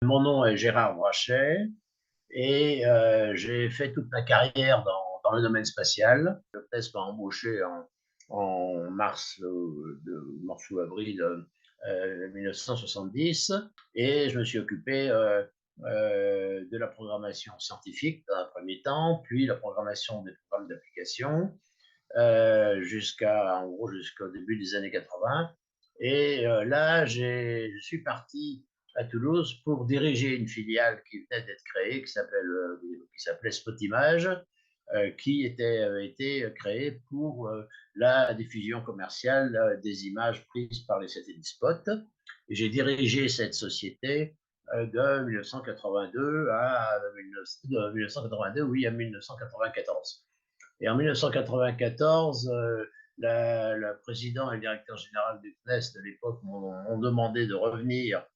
Mon nom est Gérard Brachet et j'ai fait toute ma carrière dans le domaine spatial. Le CNES m'a embauché en mars ou avril 1970 et je me suis occupé de la programmation scientifique dans un premier temps, puis la programmation des programmes d'application jusqu'au début des années 80. Et là, je suis parti à Toulouse pour diriger une filiale qui venait d'être créée, qui s'appelait Spotimage, qui avait été créée pour la diffusion commerciale des images prises par les satellites Spot. Et j'ai dirigé cette société de 1982 de 1982, oui, à 1994. Et en 1994, le président et le directeur général du CNES de l'époque m'ont demandé de revenir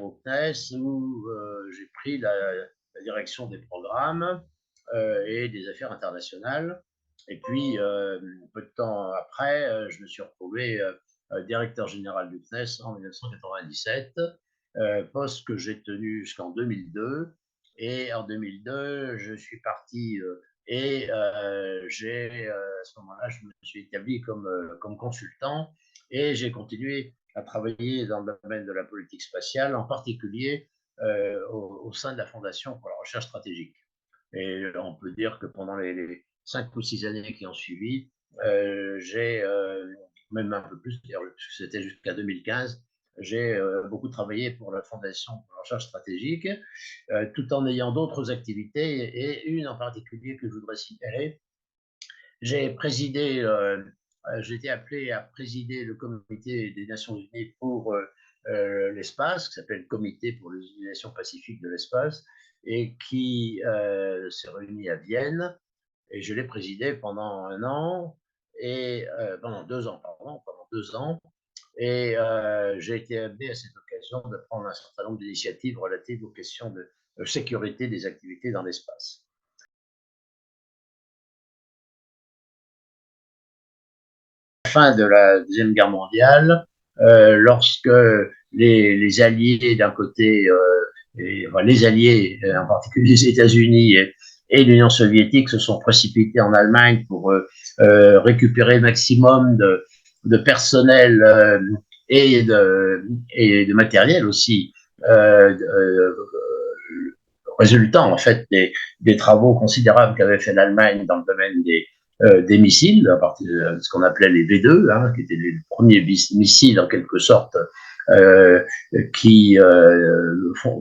au CNES où j'ai pris la direction des programmes et des affaires internationales. Et puis, peu de temps après, je me suis retrouvé directeur général du CNES en 1997, poste que j'ai tenu jusqu'en 2002. Et en 2002, je suis parti et à ce moment-là, je me suis établi comme consultant et j'ai continué à travailler dans le domaine de la politique spatiale, en particulier au sein de la Fondation pour la recherche stratégique. Et on peut dire que pendant les 5 ou 6 années qui ont suivi, j'ai même un peu plus, puisque c'était jusqu'à 2015, j'ai beaucoup travaillé pour la Fondation pour la recherche stratégique, tout en ayant d'autres activités, et une en particulier que je voudrais signaler. J'ai présidé, j'ai été appelé à présider le comité des Nations Unies pour l'espace, qui s'appelle le Comité pour l'utilisation pacifique de l'espace, et qui s'est réuni à Vienne. Et je l'ai présidé pendant un an, et pendant 2 ans, pardon, pendant 2 ans. Et j'ai été amené à cette occasion de prendre un certain nombre d'initiatives relatives aux questions de sécurité des activités dans l'espace. Fin de la Deuxième Guerre mondiale, lorsque les Alliés d'un côté, les Alliés, en particulier les États-Unis et l'Union soviétique, se sont précipités en Allemagne pour récupérer le maximum de personnel et de matériel aussi, résultant en fait des travaux considérables qu'avait fait l'Allemagne dans le domaine des missiles, à partir de ce qu'on appelait les V2, qui étaient les premiers missiles en quelque sorte qui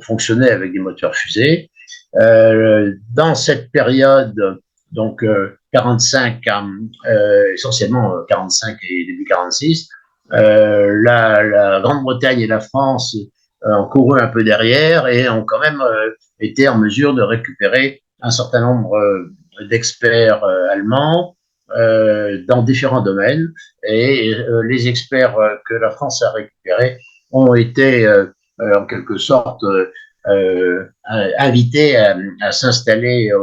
fonctionnaient avec des moteurs fusées. Dans cette période, donc 45, essentiellement 45 et début 46, la Grande-Bretagne et la France ont couru un peu derrière et ont quand même été en mesure de récupérer un certain nombre d'experts allemands dans différents domaines. Et les experts que la France a récupérés ont été en quelque sorte invités à s'installer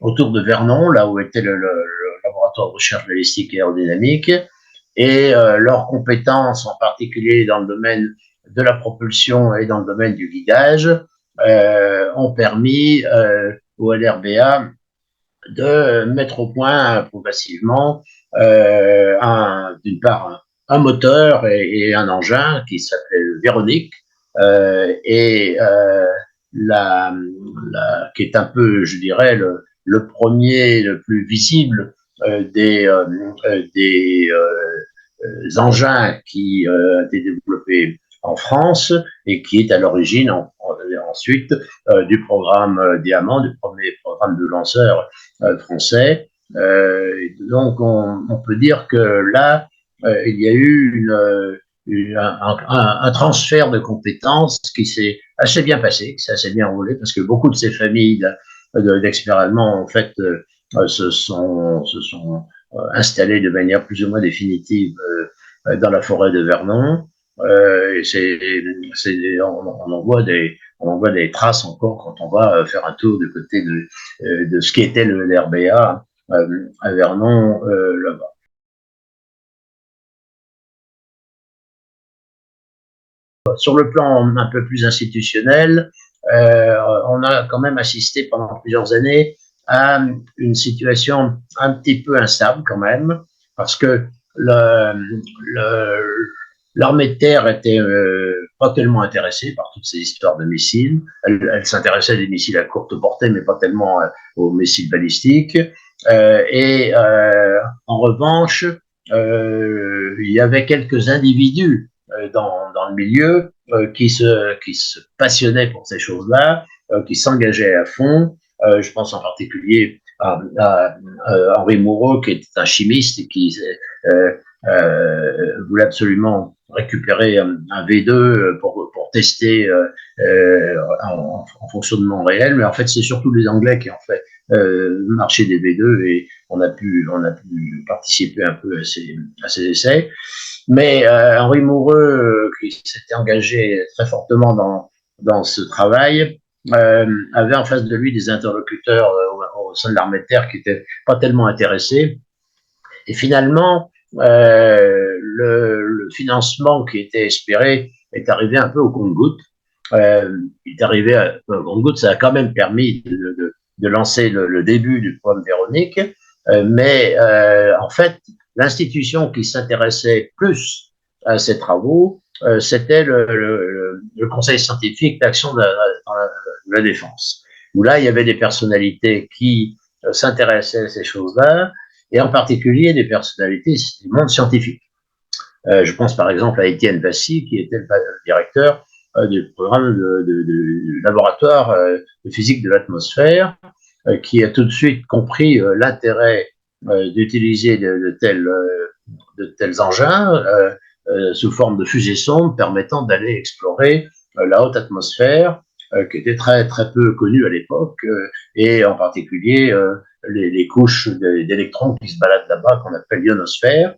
autour de Vernon, là où était le laboratoire de recherche balistique et aérodynamique, et leurs compétences, en particulier dans le domaine de la propulsion et dans le domaine du guidage, ont permis au LRBA de mettre au point progressivement d'une part un moteur et un engin qui s'appelait le Véronique, et qui est un peu, je dirais, le premier, le plus visible des engins qui a été développé en France et qui est à l'origine ensuite du programme Diamant, du premier programme de lanceur français. Donc on peut dire que là, il y a eu un transfert de compétences qui s'est assez bien passé, qui s'est assez bien roulé, parce que beaucoup de ces familles d'experts allemands, en fait, se sont installés de manière plus ou moins définitive dans la forêt de Vernon. On en voit des traces encore quand on va faire un tour du côté de ce qui était l'RBA à Vernon là-bas. sur le plan un peu plus institutionnel, on a quand même assisté pendant plusieurs années à une situation un petit peu instable quand même, parce que l'armée de terre était pas tellement intéressée par toutes ces histoires de missiles. Elle s'intéressait à des missiles à courte portée, mais pas tellement aux missiles balistiques. En revanche, il y avait quelques individus dans le milieu qui se passionnaient pour ces choses-là, qui s'engageaient à fond. Je pense en particulier à Henri Moreau, qui était un chimiste et qui voulait absolument récupérer un V2 pour tester en fonctionnement réel. Mais en fait, c'est surtout les Anglais qui ont fait marcher des V2 et on a pu participer un peu à ces essais. Mais Henri Moureux, qui s'était engagé très fortement dans ce travail, avait en face de lui des interlocuteurs au sein de l'armée de terre qui n'étaient pas tellement intéressés. Et finalement, le financement qui était espéré est arrivé un peu au compte-gouttes. Il est arrivé au compte-gouttes, ça a quand même permis de lancer le début du programme Véronique, mais en fait, l'institution qui s'intéressait plus à ces travaux, c'était le Conseil scientifique d'action de la défense, où là, il y avait des personnalités qui s'intéressaient à ces choses-là, et en particulier des personnalités du monde scientifique. Je pense par exemple à Étienne Vassy, qui était le directeur du programme du laboratoire de physique de l'atmosphère, qui a tout de suite compris l'intérêt d'utiliser de tels engins sous forme de fusées sondes permettant d'aller explorer la haute atmosphère, qui était très, très peu connue à l'époque, et en particulier les couches d'électrons qui se baladent là-bas, qu'on appelle l'ionosphère.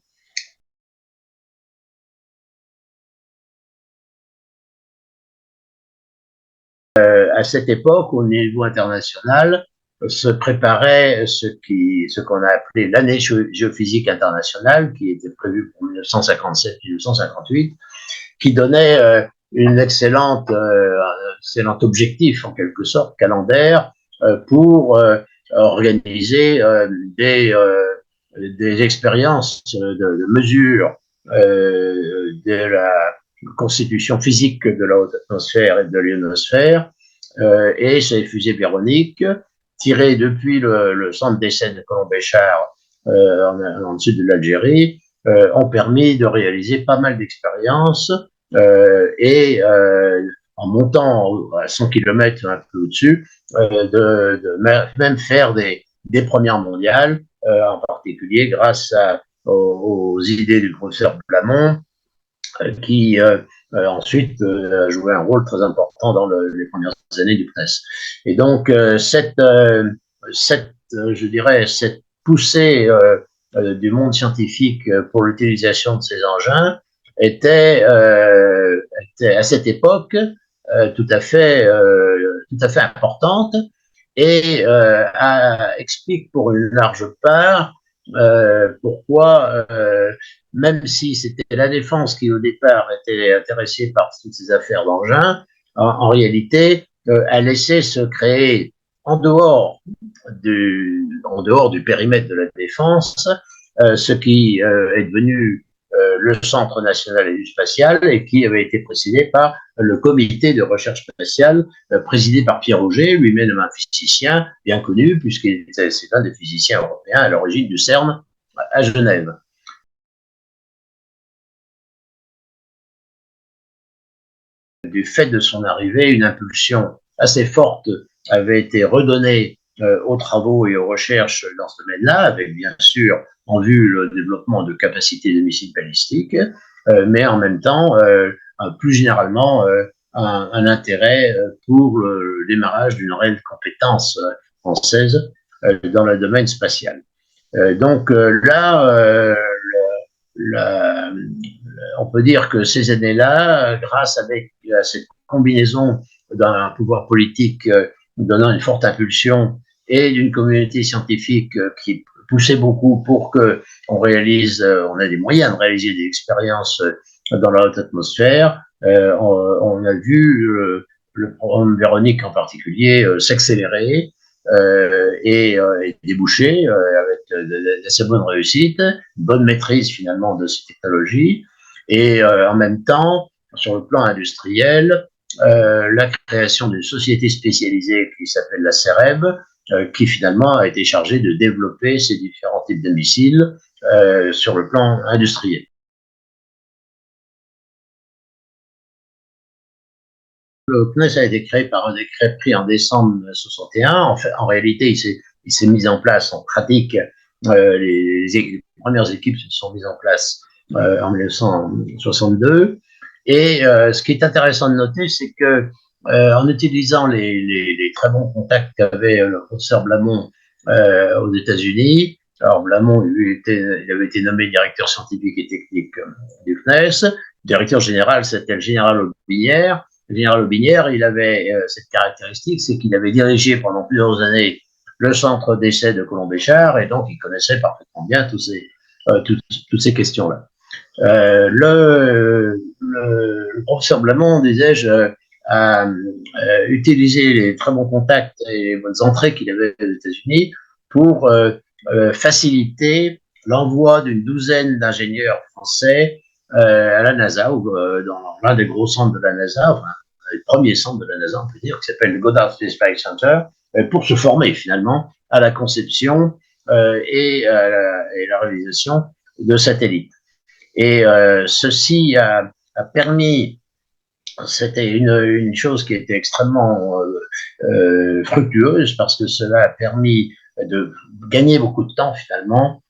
À cette époque, au niveau international, se préparait ce qu'on a appelé l'année géophysique internationale, qui était prévue pour 1957-1958, qui donnait un excellent objectif, en quelque sorte, calendaire, pour organiser des expériences de mesure de la constitution physique de la haute atmosphère et de l'ionosphère, et ces fusées Véronique, tirées depuis le centre d'essai de Colomb-Béchar en sud de l'Algérie, ont permis de réaliser pas mal d'expériences et en montant à 100 km un peu au-dessus, de même faire des premières mondiales, en particulier grâce aux idées du professeur Blamont, qui ensuite a joué un rôle très important dans les premières années du CNES. Et donc, je dirais, cette poussée du monde scientifique pour l'utilisation de ces engins était à cette époque tout à fait importante et explique pour une large part pourquoi, même si c'était la défense qui au départ était intéressée par toutes ces affaires d'engins, en réalité, elle laissait se créer en dehors du périmètre de la défense, ce qui est devenu le Centre national et du spatial, et qui avait été précédé par le comité de recherche spatiale, présidé par Pierre Auger, lui-même un physicien bien connu, puisqu'il c'est un des physiciens européens à l'origine du CERN à Genève. Du fait de son arrivée, une impulsion assez forte avait été redonnée aux travaux et aux recherches dans ce domaine-là, avec bien sûr en vue le développement de capacités de missiles balistiques, mais en même temps, plus généralement, un intérêt pour le démarrage d'une réelle compétence française dans le domaine spatial. Donc là, on peut dire que ces années-là, grâce à cette combinaison d'un pouvoir politique donnant une forte impulsion et d'une communauté scientifique qui poussait beaucoup pour qu'on réalise, on ait des moyens de réaliser des expériences dans la haute atmosphère, on a vu le programme Véronique en particulier s'accélérer et déboucher avec d'assez bonnes réussites, une bonne maîtrise finalement de ces technologies, et en même temps, sur le plan industriel, la création d'une société spécialisée qui s'appelle la CEREB, qui finalement a été chargée de développer ces différents types de missiles sur le plan industriel. Le CNES a été créé par un décret pris en décembre 1961. En réalité, il s'est mis en place en pratique. Les premières équipes se sont mises en place en 1962. Et ce qui est intéressant de noter, c'est que en utilisant les très bons contacts qu'avait le professeur Blamont aux États-Unis, alors Blamont, il avait été nommé directeur scientifique et technique du CNES. Le directeur général, c'était le général Aubinière. Le général Aubinière, il avait cette caractéristique, c'est qu'il avait dirigé pendant plusieurs années le centre d'essai de Colomb-Béchard, et donc il connaissait parfaitement bien toutes ces questions-là. Le professeur Blamont, disais-je, a utilisé les très bons contacts et les bonnes entrées qu'il avait aux États-Unis pour faciliter l'envoi d'une douzaine d'ingénieurs français à la NASA, ou dans l'un des gros centres de la NASA, enfin, le premier centre de la NASA, on peut dire, qui s'appelle le Goddard Space Flight Center, pour se former finalement à la conception et la réalisation de satellites. Et ceci a permis, c'était une chose qui était extrêmement fructueuse, parce que cela a permis de gagner beaucoup de temps finalement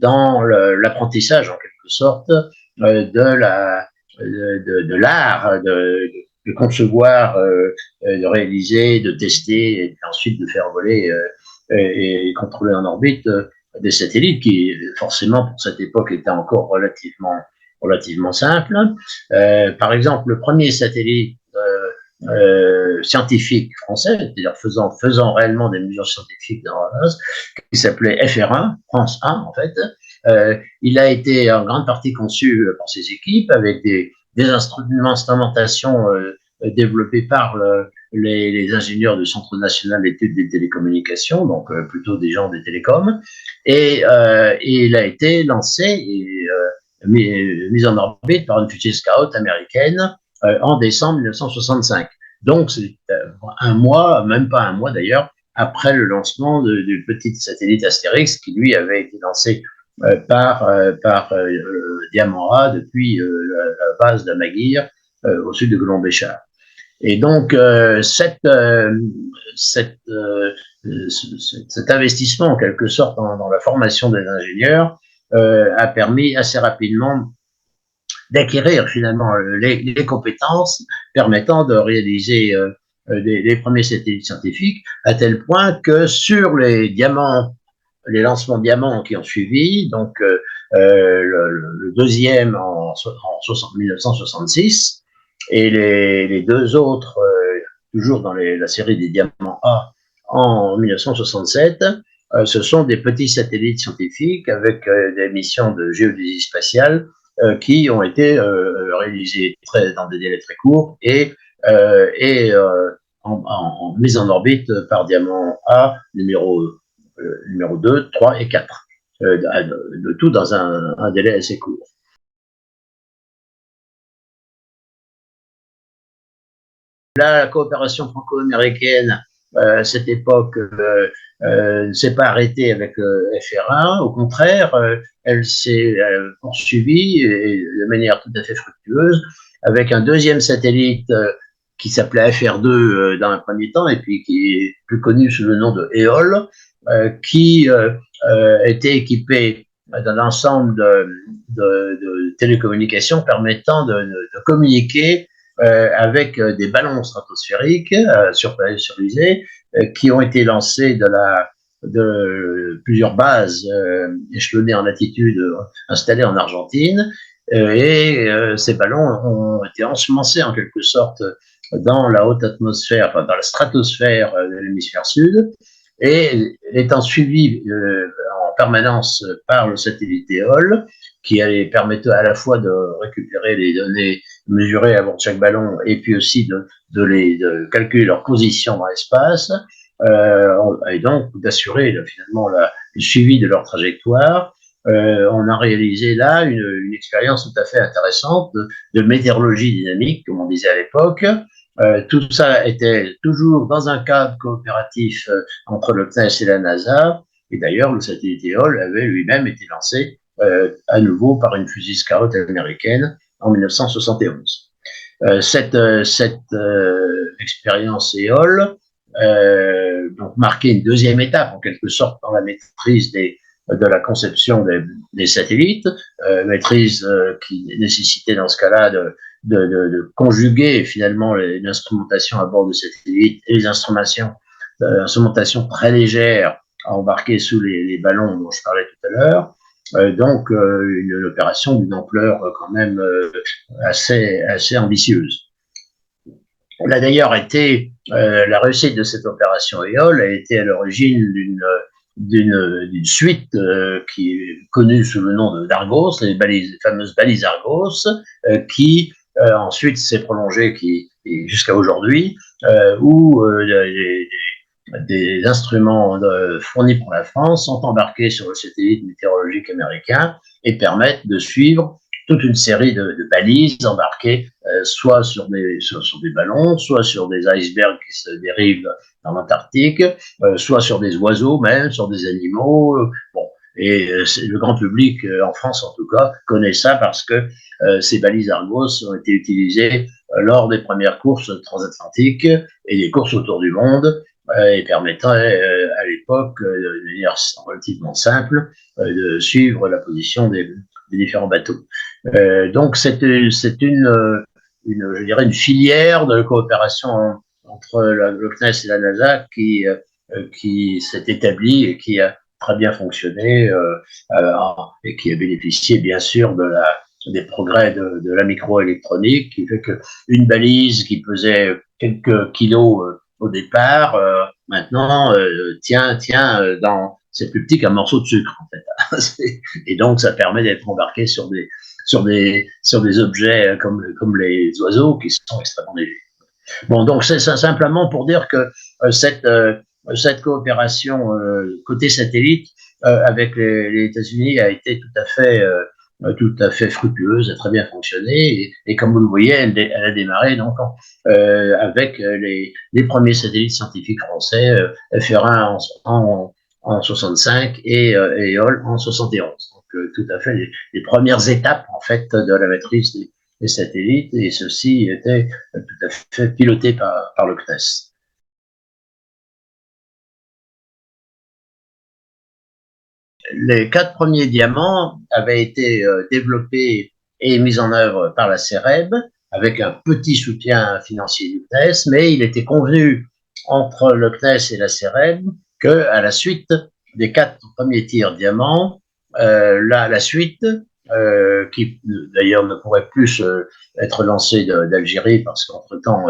dans l'apprentissage en quelque sorte de l'art de concevoir, de réaliser, de tester, et ensuite de faire voler et contrôler en orbite des satellites qui, forcément, pour cette époque, étaient encore relativement simples. Par exemple, le premier satellite scientifique français, c'est-à-dire faisant réellement des mesures scientifiques dans l'espace, qui s'appelait FR1, France 1 en fait, il a été en grande partie conçu par ses équipes avec des instrumentations développées par les ingénieurs du Centre national d'études des télécommunications, donc plutôt des gens des télécoms, et il a été lancé et mis en orbite par une fusée Scout américaine en décembre 1965. Donc c'est un mois, même pas un mois d'ailleurs, après le lancement du petit satellite Astérix, qui lui avait été lancé par Diamant A depuis la base d'Amaguir au sud de Colomb-Béchard. Et donc cet investissement en quelque sorte dans la formation des ingénieurs a permis assez rapidement d'acquérir finalement les compétences permettant de réaliser les premiers satellites scientifiques, à tel point que sur les lancements diamants qui ont suivi, donc le deuxième en 1966, et les deux autres, toujours dans la série des diamants A, en 1967, ce sont des petits satellites scientifiques avec des missions de géodésie spatiale qui ont été réalisés dans des délais très courts et mis en orbite par Diamant A numéro 2, 3 et 4. Le tout dans un délai assez court. La coopération franco-américaine, à cette époque, ne s'est pas arrêtée avec FR1. Au contraire, elle s'est poursuivie de manière tout à fait fructueuse avec un deuxième satellite qui s'appelait FR2 dans un premier temps, et puis qui est plus connu sous le nom de EOL, qui était équipé d'un ensemble de télécommunications permettant de communiquer avec des ballons stratosphériques surpluisés qui ont été lancés de plusieurs bases échelonnées en latitude installées en Argentine, et ces ballons ont été ensemencés en quelque sorte dans la haute atmosphère, enfin dans la stratosphère de l'hémisphère sud, et étant suivis en permanence par le satellite EOL, qui permettait à la fois de récupérer les données mesurer à bord de chaque ballon et puis aussi de calculer leur position dans l'espace, et donc d'assurer finalement le suivi de leur trajectoire. On a réalisé là une expérience tout à fait intéressante de météorologie dynamique, comme on disait à l'époque. Tout ça était toujours dans un cadre coopératif entre le CNES et la NASA. Et d'ailleurs, le satellite EOL avait lui-même été lancé à nouveau par une fusée Scout américaine en 1971. Cette expérience EOL donc marquait une deuxième étape en quelque sorte dans la maîtrise de la conception des satellites, maîtrise qui nécessitait dans ce cas-là de conjuguer finalement l'instrumentation à bord de satellites et les instrumentations très légères à embarquer sous les ballons dont je parlais tout à l'heure. Donc une opération d'une ampleur quand même assez ambitieuse. On a d'ailleurs été, la réussite de cette opération EOL a été à l'origine d'une suite qui est connue sous le nom d'Argos, les fameuses balises Argos, qui ensuite s'est prolongée jusqu'à aujourd'hui, où des instruments fournis par la France sont embarqués sur le satellite météorologique américain et permettent de suivre toute une série de balises embarquées soit sur des ballons, soit sur des icebergs qui se dérivent dans l'Antarctique, soit sur des oiseaux même, sur des animaux. Bon. Et le grand public, en France en tout cas, connaît ça parce que ces balises Argos ont été utilisées lors des premières courses transatlantiques et des courses autour du monde, et permettant à l'époque, de manière relativement simple, de suivre la position des différents bateaux. Donc c'est une je dirais une filière de coopération entre le CNES et la NASA qui s'est établie et qui a très bien fonctionné et qui a bénéficié bien sûr des progrès de la microélectronique, qui fait qu'une balise qui pesait quelques kilos au départ, maintenant tient c'est plus petit qu'un morceau de sucre en fait. Et donc ça permet d'être embarqué sur des objets comme les oiseaux qui sont extrêmement légers. Bon, donc c'est simplement pour dire que cette coopération côté satellite avec les États-Unis a été tout à fait fructueuse, a très bien fonctionné, et comme vous le voyez, elle a démarré donc avec les premiers satellites scientifiques français, FR1 en 65 et EOL en 71. Donc tout à fait les premières étapes en fait de la maîtrise des satellites, et ceci était tout à fait piloté par le CNES. Les 4 premiers diamants avaient été développés et mis en œuvre par la CEREB, avec un petit soutien financier du CNES, mais il était convenu entre le CNES et la CEREB qu'à la suite des 4 premiers tirs diamants, la suite, qui d'ailleurs ne pourrait plus être lancée d'Algérie parce qu'entre-temps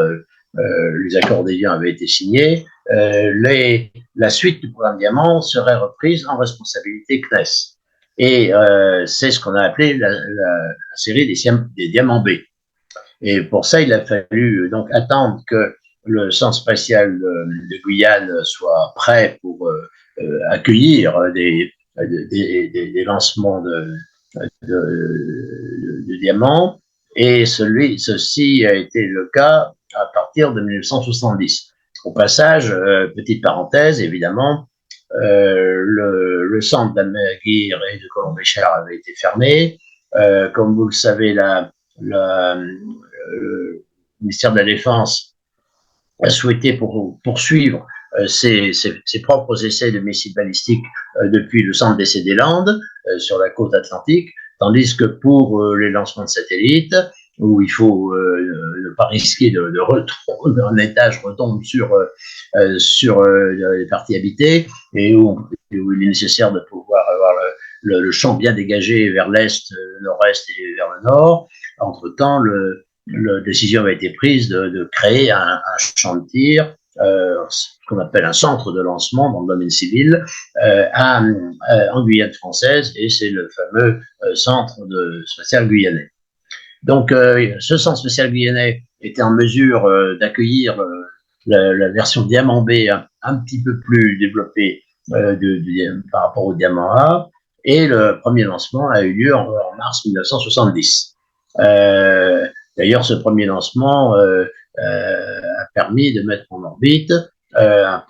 les accords d'Évian avaient été signés, la suite du programme Diamant serait reprise en responsabilité CNES. Et c'est ce qu'on a appelé la série des Diamants B. Et pour ça, il a fallu donc attendre que le centre spatial de Guyane soit prêt pour accueillir des lancements de diamants. Et ceci a été le cas à partir de 1970. Au passage, petite parenthèse, évidemment, le centre d'Almaguir et de Colomb-Béchard avait été fermé. Comme vous le savez, le ministère de la Défense a souhaité poursuivre ses propres essais de missiles balistiques depuis le centre d'essai des Landes, sur la côte atlantique, tandis que pour les lancements de satellites, où il faut ne pas risquer un étage retombe sur les parties habitées, et où il est nécessaire de pouvoir avoir le champ bien dégagé vers l'est, le nord-est et vers le nord. Entre-temps, la décision avait été prise de créer un champ de tir, ce qu'on appelle un centre de lancement dans le domaine civil, en Guyane française, et c'est le fameux centre spatial guyanais. Donc, ce centre spatial guyanais était en mesure d'accueillir la version Diamant B un petit peu plus développée par rapport au Diamant A, et le premier lancement a eu lieu en mars 1970. D'ailleurs, ce premier lancement a permis de mettre en orbite un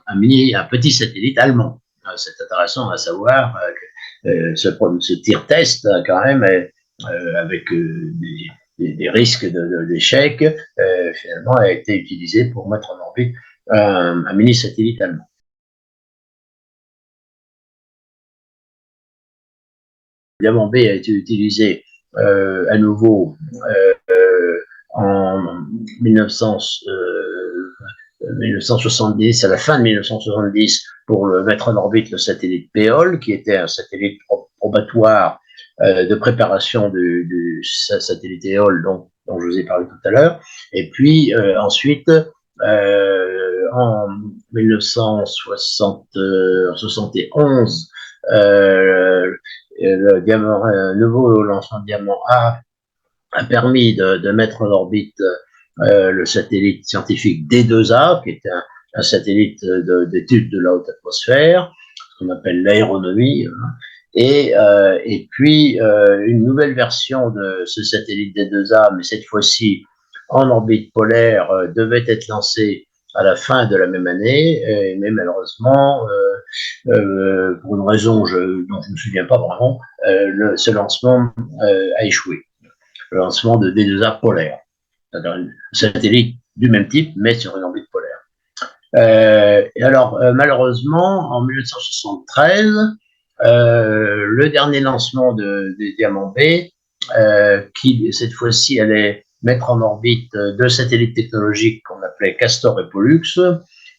petit satellite allemand. C'est intéressant à savoir que ce tir-test, quand même, avec des risques d'échec, finalement, a été utilisé pour mettre en orbite un mini-satellite allemand. Diamant B a été utilisé à nouveau en 1970, à la fin de 1970, pour mettre en orbite le satellite PEOL, qui était un satellite probatoire de préparation du satellite EOL dont je vous ai parlé tout à l'heure. Et puis ensuite, en 1971, un nouveau lancement de Diamant A permis de mettre en orbite le satellite scientifique D2A, qui était un satellite d'étude de la haute atmosphère, ce qu'on appelle l'aéronomie, et puis une nouvelle version de ce satellite D2A, mais cette fois-ci en orbite polaire, devait être lancée à la fin de la même année, mais malheureusement, pour une raison dont je ne me souviens pas vraiment, ce lancement a échoué. Le lancement de D2A polaire, c'est-à-dire un satellite du même type, mais sur une orbite polaire. Et alors, malheureusement, en 1973, le dernier lancement des Diamant B, qui cette fois-ci allait mettre en orbite deux satellites technologiques qu'on appelait Castor et Pollux,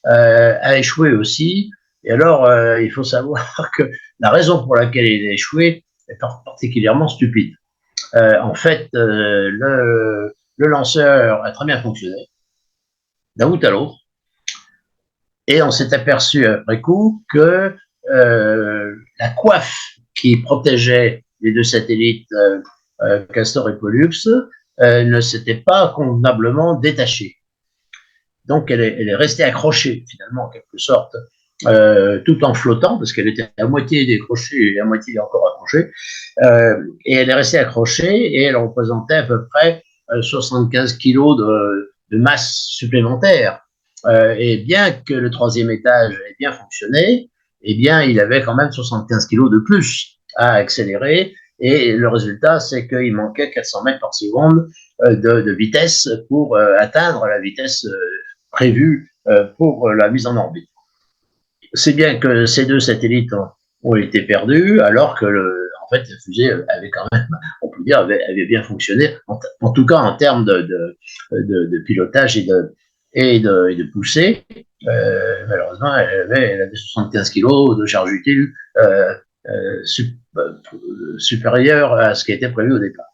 a échoué aussi. Et alors, il faut savoir que la raison pour laquelle il a échoué est particulièrement stupide. En fait, le lanceur a très bien fonctionné, d'un bout à l'autre, et on s'est aperçu après coup que la coiffe qui protégeait les deux satellites Castor et Pollux ne s'était pas convenablement détachée. Donc elle est restée accrochée finalement en quelque sorte, tout en flottant, parce qu'elle était à moitié décrochée et à moitié encore accrochée, et elle est restée accrochée, et elle représentait à peu près 75 kilos de masse supplémentaire. Et bien que le troisième étage ait bien fonctionné, eh bien, il avait quand même 75 kilos de plus à accélérer, et le résultat, c'est qu'il manquait 400 mètres par seconde de vitesse pour atteindre la vitesse prévue pour la mise en orbite. C'est bien que ces deux satellites ont été perdus, alors que en fait, la fusée avait quand même, on peut dire, avait bien fonctionné, en tout cas en termes de pilotage et de poussée. Malheureusement, elle avait 75 kg de charge utile supérieure à ce qui était prévu au départ.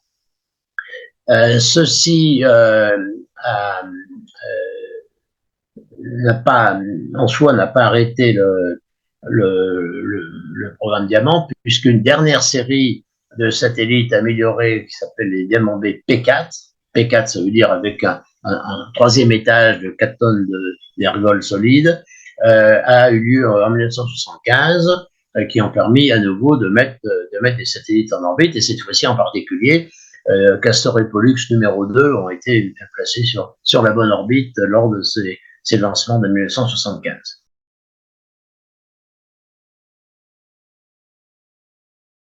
Ceci n'a pas, en soi, n'a pas arrêté le programme Diamant, puisqu'une dernière série de satellites améliorés qui s'appelle les Diamant B P4, P4 ça veut dire avec un troisième étage de 4 tonnes d'ergol solide, a eu lieu en 1975, qui ont permis à nouveau de mettre des satellites en orbite, et cette fois-ci en particulier, Castor et Pollux numéro 2 ont été placés sur la bonne orbite lors de ces lancements de 1975.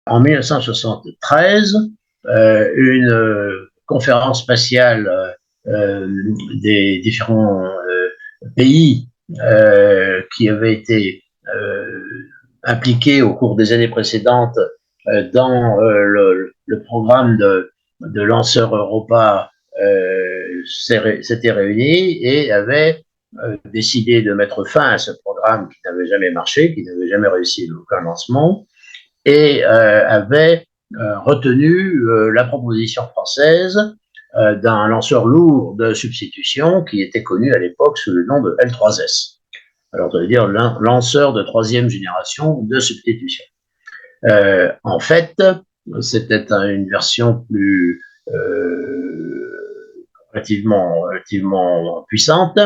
En 1973, une conférence spatiale des différents pays qui avaient été impliqués au cours des années précédentes dans le programme de lanceur Europa s'était réunie et avait décidé de mettre fin à ce programme qui n'avait jamais marché, qui n'avait jamais réussi aucun lancement, et avait retenu la proposition française d'un lanceur lourd de substitution qui était connu à l'époque sous le nom de L3S. Alors, ça veut dire lanceur de troisième génération de substitution. En fait, c'était une version plus relativement puissante,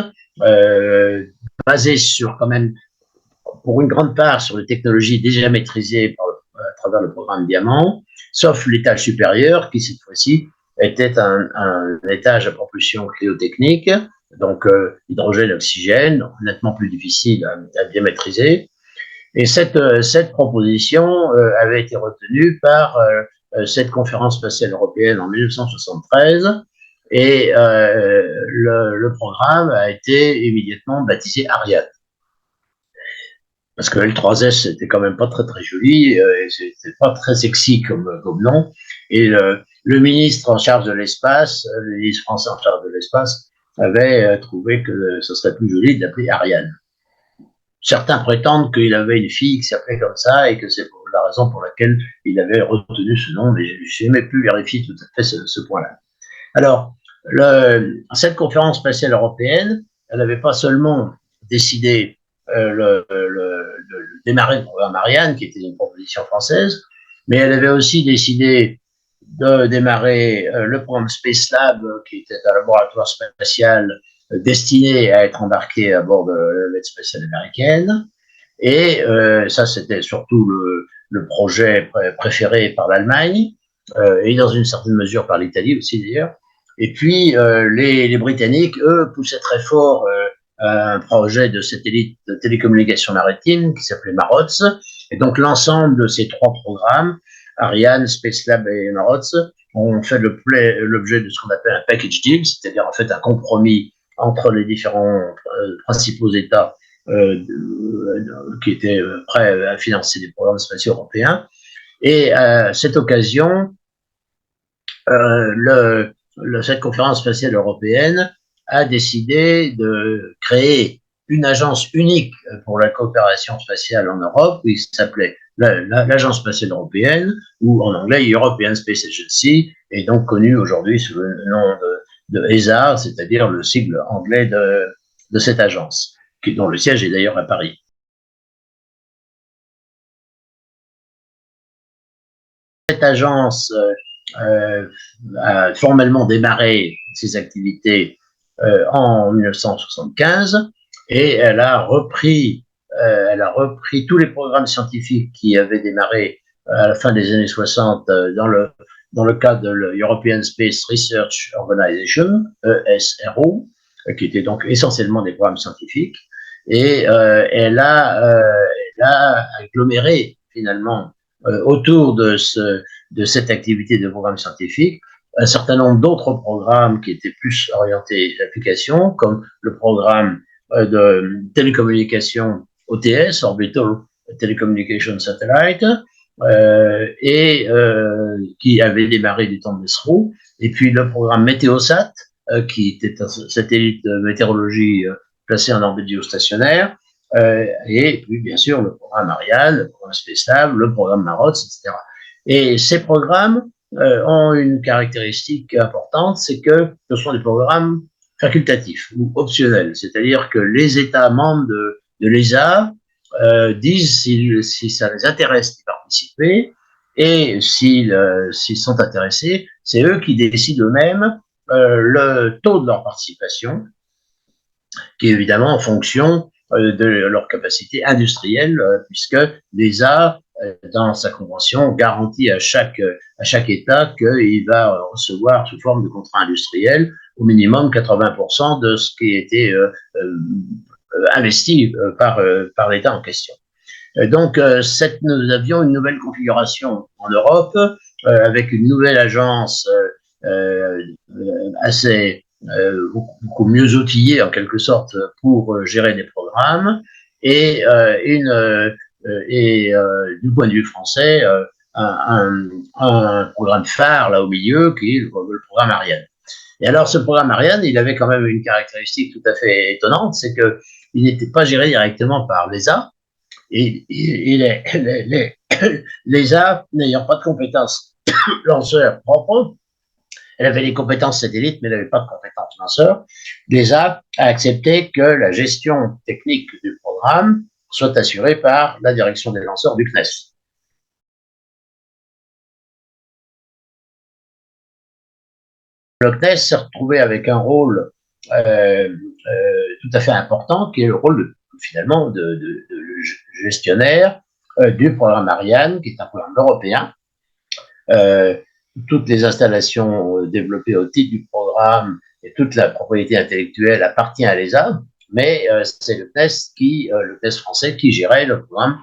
basée sur quand même, pour une grande part, sur les technologies déjà maîtrisées à travers le programme Diamant, sauf l'étage supérieur qui, cette fois-ci, était un étage à propulsion cryotechnique, donc hydrogène, oxygène, nettement plus difficile à bien maîtriser. Et cette proposition avait été retenue par cette conférence spatiale européenne en 1973, et le programme a été immédiatement baptisé Ariane. Parce que L3S, c'était quand même pas très très joli, et c'était pas très sexy comme nom. Et le ministre en charge de l'espace, le ministre français en charge de l'espace, avait trouvé que ce serait plus joli d'appeler Ariane. Certains prétendent qu'il avait une fille qui s'appelait comme ça et que c'est la raison pour laquelle il avait retenu ce nom, mais je n'ai jamais pu vérifier tout à fait ce point-là. Alors, cette conférence spatiale européenne, elle n'avait pas seulement décidé de démarrer le programme Ariane, qui était une proposition française, mais elle avait aussi décidé de démarrer le programme Space Lab, qui était un laboratoire spatial destiné à être embarqué à bord de la navette spatiale américaine. Et ça, c'était surtout le projet préféré par l'Allemagne, et dans une certaine mesure par l'Italie aussi d'ailleurs. Et puis les Britanniques, eux, poussaient très fort un projet de satellite de télécommunication maritime qui s'appelait MAROTS. Et donc l'ensemble de ces trois programmes, Ariane, Space Lab et MAROTS, ont fait l'objet de ce qu'on appelle un package deal, c'est-à-dire en fait un compromis entre les différents principaux États qui étaient prêts à financer des programmes spatiaux européens. Et à cette occasion, cette conférence spatiale européenne a décidé de créer une agence unique pour la coopération spatiale en Europe, qui s'appelait l'Agence spatiale européenne, ou en anglais European Space Agency, et donc connue aujourd'hui sous le nom de ESA, c'est-à-dire le sigle anglais de cette agence, dont le siège est d'ailleurs à Paris. Cette agence a formellement démarré ses activités en 1975, et elle a repris tous les programmes scientifiques qui avaient démarré à la fin des années 60 dans le cadre de l'European Space Research Organization, ESRO, qui était donc essentiellement des programmes scientifiques, et elle a aggloméré finalement autour de cette activité de programme scientifique un certain nombre d'autres programmes qui étaient plus orientés application, comme le programme de télécommunication OTS, Orbital Telecommunication Satellite, et qui avait démarré du temps de l'ESRO, et puis le programme Météosat, qui était un satellite de météorologie placé en orbite géostationnaire, et puis bien sûr le programme Ariane, le programme Space Lab, le programme MAROTS, etc. Et ces programmes ont une caractéristique importante, c'est que ce sont des programmes facultatifs ou optionnels, c'est-à-dire que les États membres de l'ESA disent si ça les intéresse d'y participer, et s'ils sont intéressés, c'est eux qui décident eux-mêmes le taux de leur participation, qui est évidemment en fonction de leur capacité industrielle, puisque l'ESA, dans sa convention, garantit à chaque État qu'il va recevoir sous forme de contrat industriel au minimum 80% de ce qui a été investi par l'État en question. Donc, nous avions une nouvelle configuration en Europe, avec une nouvelle agence assez beaucoup mieux outillée en quelque sorte pour gérer des programmes, et du point de vue français, un programme phare là au milieu qui est le programme Ariane. Et alors, ce programme Ariane, il avait quand même une caractéristique tout à fait étonnante, c'est qu'il n'était pas géré directement par l'ESA, et l'ESA, n'ayant pas de compétences lanceurs propres, elle avait les compétences satellites, mais elle n'avait pas de compétences lanceurs. L'ESA a accepté que la gestion technique du programme soit assurée par la direction des lanceurs du CNES. le CNES s'est retrouvé avec un rôle tout à fait important, qui est le rôle finalement de gestionnaire du programme Ariane, qui est un programme européen. Toutes les installations développées au titre du programme et toute la propriété intellectuelle appartient à l'ESA, mais c'est le CNES français qui gérait le programme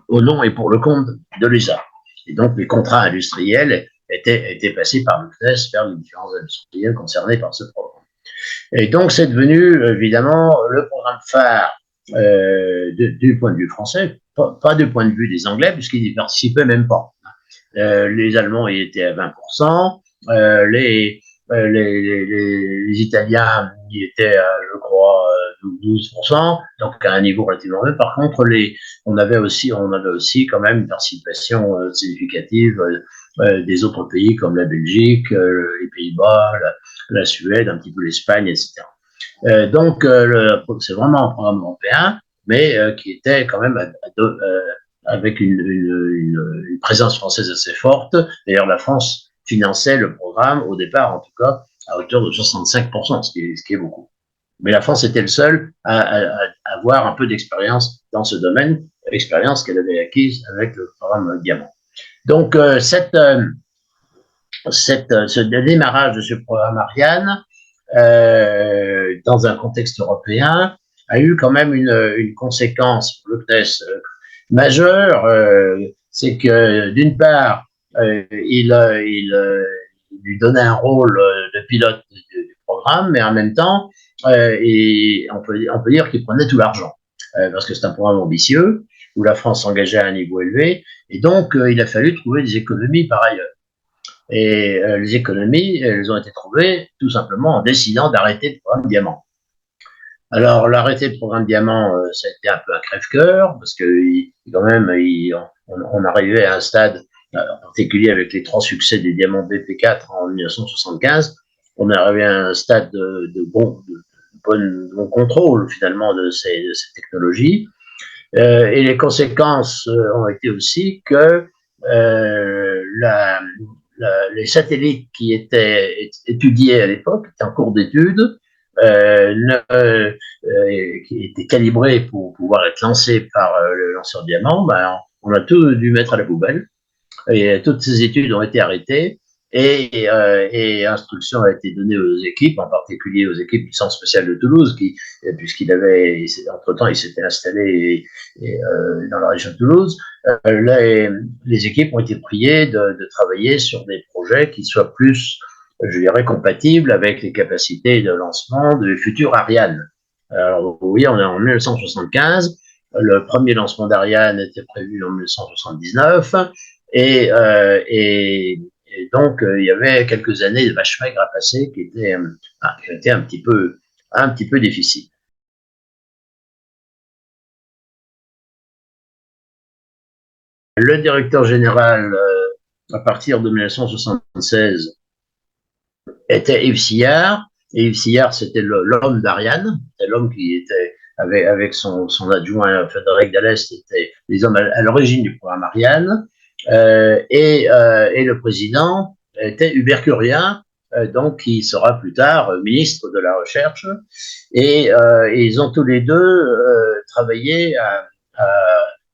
au nom et pour le compte de l'ESA. Et donc les contrats industriels étaient passés par le CNES vers les différents industriels concernés par ce programme. Et donc c'est devenu évidemment le programme phare du point de vue français, pas du point de vue des Anglais, puisqu'ils n'y participaient même pas. Les Allemands y étaient à 20%, les Italiens y étaient à, je crois, 12%, donc à un niveau relativement élevé. Par contre, on avait aussi quand même une participation significative des autres pays comme la Belgique, les Pays-Bas, la Suède, un petit peu l'Espagne, etc. Donc, c'est vraiment un programme européen, mais qui était quand même avec une présence française assez forte. D'ailleurs, la France finançait le programme au départ, en tout cas, à hauteur de 65%, ce qui est beaucoup. Mais la France était le seul à avoir un peu d'expérience dans ce domaine, expérience qu'elle avait acquise avec le programme Diamant. Donc, ce démarrage de ce programme Ariane, dans un contexte européen, a eu quand même une conséquence pour le CNES majeure, c'est que d'une part, il lui donnait un rôle de pilote du programme, mais en même temps, et on peut dire qu'il prenait tout l'argent, parce que c'est un programme ambitieux, où la France s'engageait à un niveau élevé, et donc il a fallu trouver des économies par ailleurs. Et les économies, elles ont été trouvées tout simplement en décidant d'arrêter le programme Diamant. Alors, l'arrêté du programme Diamant, ça a été un peu un crève-cœur, parce que quand même, on arrivait à un stade, en particulier avec les 3 succès des diamants BP4 en 1975, on arrivait à un stade de bon contrôle, finalement, de ces technologies. Et les conséquences ont été aussi que les satellites qui étaient étudiés à l'époque, étaient en cours d'étude, qui étaient calibrés pour pouvoir être lancés par le lanceur Diamant, ben, on a tout dû mettre à la poubelle. Et toutes ces études ont été arrêtées et instruction a été donnée aux équipes, en particulier aux équipes du Centre spécial de Toulouse, puisqu'il avait, entre-temps, il s'était installé dans la région de Toulouse. Les équipes ont été priées de travailler sur des projets qui soient plus, je dirais, compatibles avec les capacités de lancement de futurs Ariane. Alors, oui, on est en 1975. Le premier lancement d'Ariane était prévu en 1979. Et donc, il y avait quelques années de vache maigre à passer qui étaient un petit peu difficiles. Le directeur général, à partir de 1976, était Yves Sillard. Et Yves Sillard, c'était l'homme d'Ariane, c'était l'homme qui était, avec son adjoint Frédéric Dallès, était les hommes à l'origine du programme Ariane. Et le président était Hubert Curien, donc qui sera plus tard ministre de la Recherche. Et ils ont tous les deux travaillé à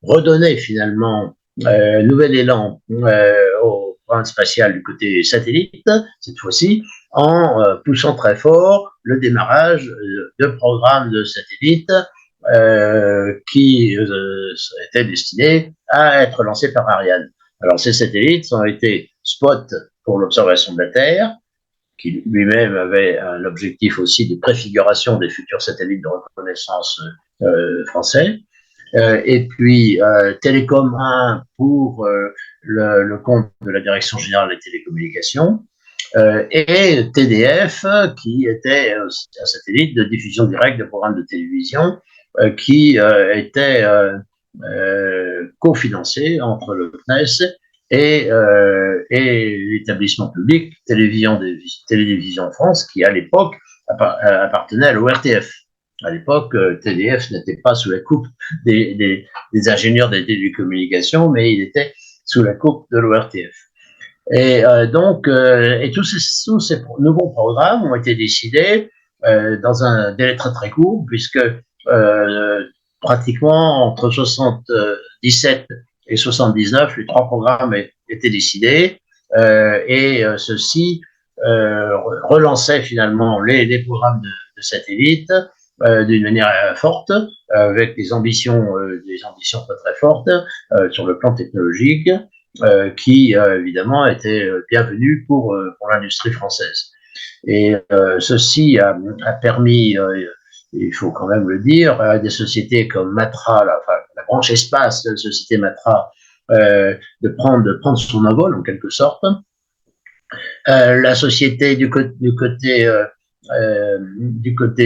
redonner finalement nouvel élan au programme spatial du côté satellite, cette fois-ci, en poussant très fort le démarrage de programmes de satellites qui étaient destinés à être lancés par Ariane. Alors, ces satellites ont été Spot pour l'observation de la Terre, qui lui-même avait un objectif aussi de préfiguration des futurs satellites de reconnaissance français. Et puis Télécom 1 pour le compte de la Direction générale des télécommunications, et TDF, qui était aussi un satellite de diffusion directe de programmes de télévision, qui était cofinancé entre le CNES et l'établissement public Télévision France, qui à l'époque appartenait à l'ORTF. À l'époque, TDF n'était pas sous la coupe des ingénieurs des télécommunications, mais il était sous la coupe de l'ORTF. Et tous ces nouveaux programmes ont été décidés dans un délai très très court, puisque pratiquement entre 77 et 79, les trois programmes étaient décidés, ceux-ci relançaient finalement les programmes de satellites d'une manière forte, avec des ambitions très très fortes sur le plan technologique, qui évidemment était bienvenue pour l'industrie française. Et ceci a permis, il faut quand même le dire, à des sociétés comme Matra, la branche espace de la société Matra, de prendre son envol en quelque sorte. La société du côté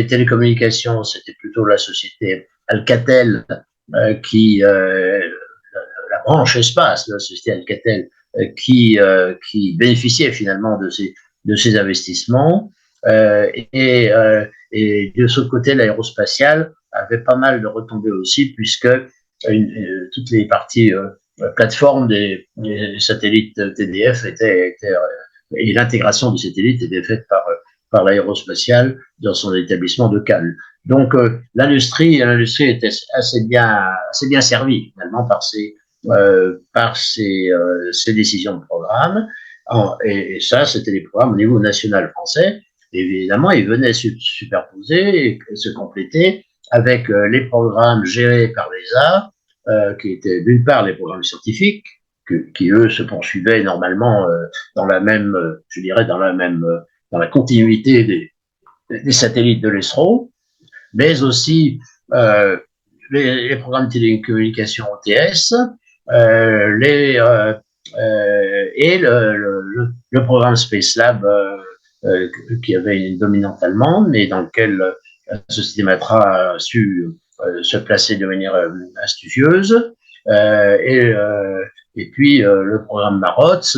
télécommunications, c'était plutôt la société Alcatel qui la branche espace, la société Alcatel, qui bénéficiait finalement de ces investissements. Et de ce côté, l'aérospatial avait pas mal de retombées aussi, puisque toutes les parties plateformes des satellites TDF et l'intégration des satellites était faite par l'aérospatial dans son établissement de Cannes. Donc l'industrie était assez bien servie finalement par ces décisions de programme. Et ça, c'était les programmes au niveau national français. Et évidemment, ils venaient se superposer et se compléter avec les programmes gérés par l'ESA, qui étaient d'une part les programmes scientifiques, qui eux se poursuivaient normalement dans la même, je dirais, dans la continuité des satellites de l'ESRO, mais aussi les programmes de télécommunication OTS, et le programme Space Lab, qui avait une dominante allemande, mais dans lequel la société Matra a su se placer de manière astucieuse. Et puis le programme Marots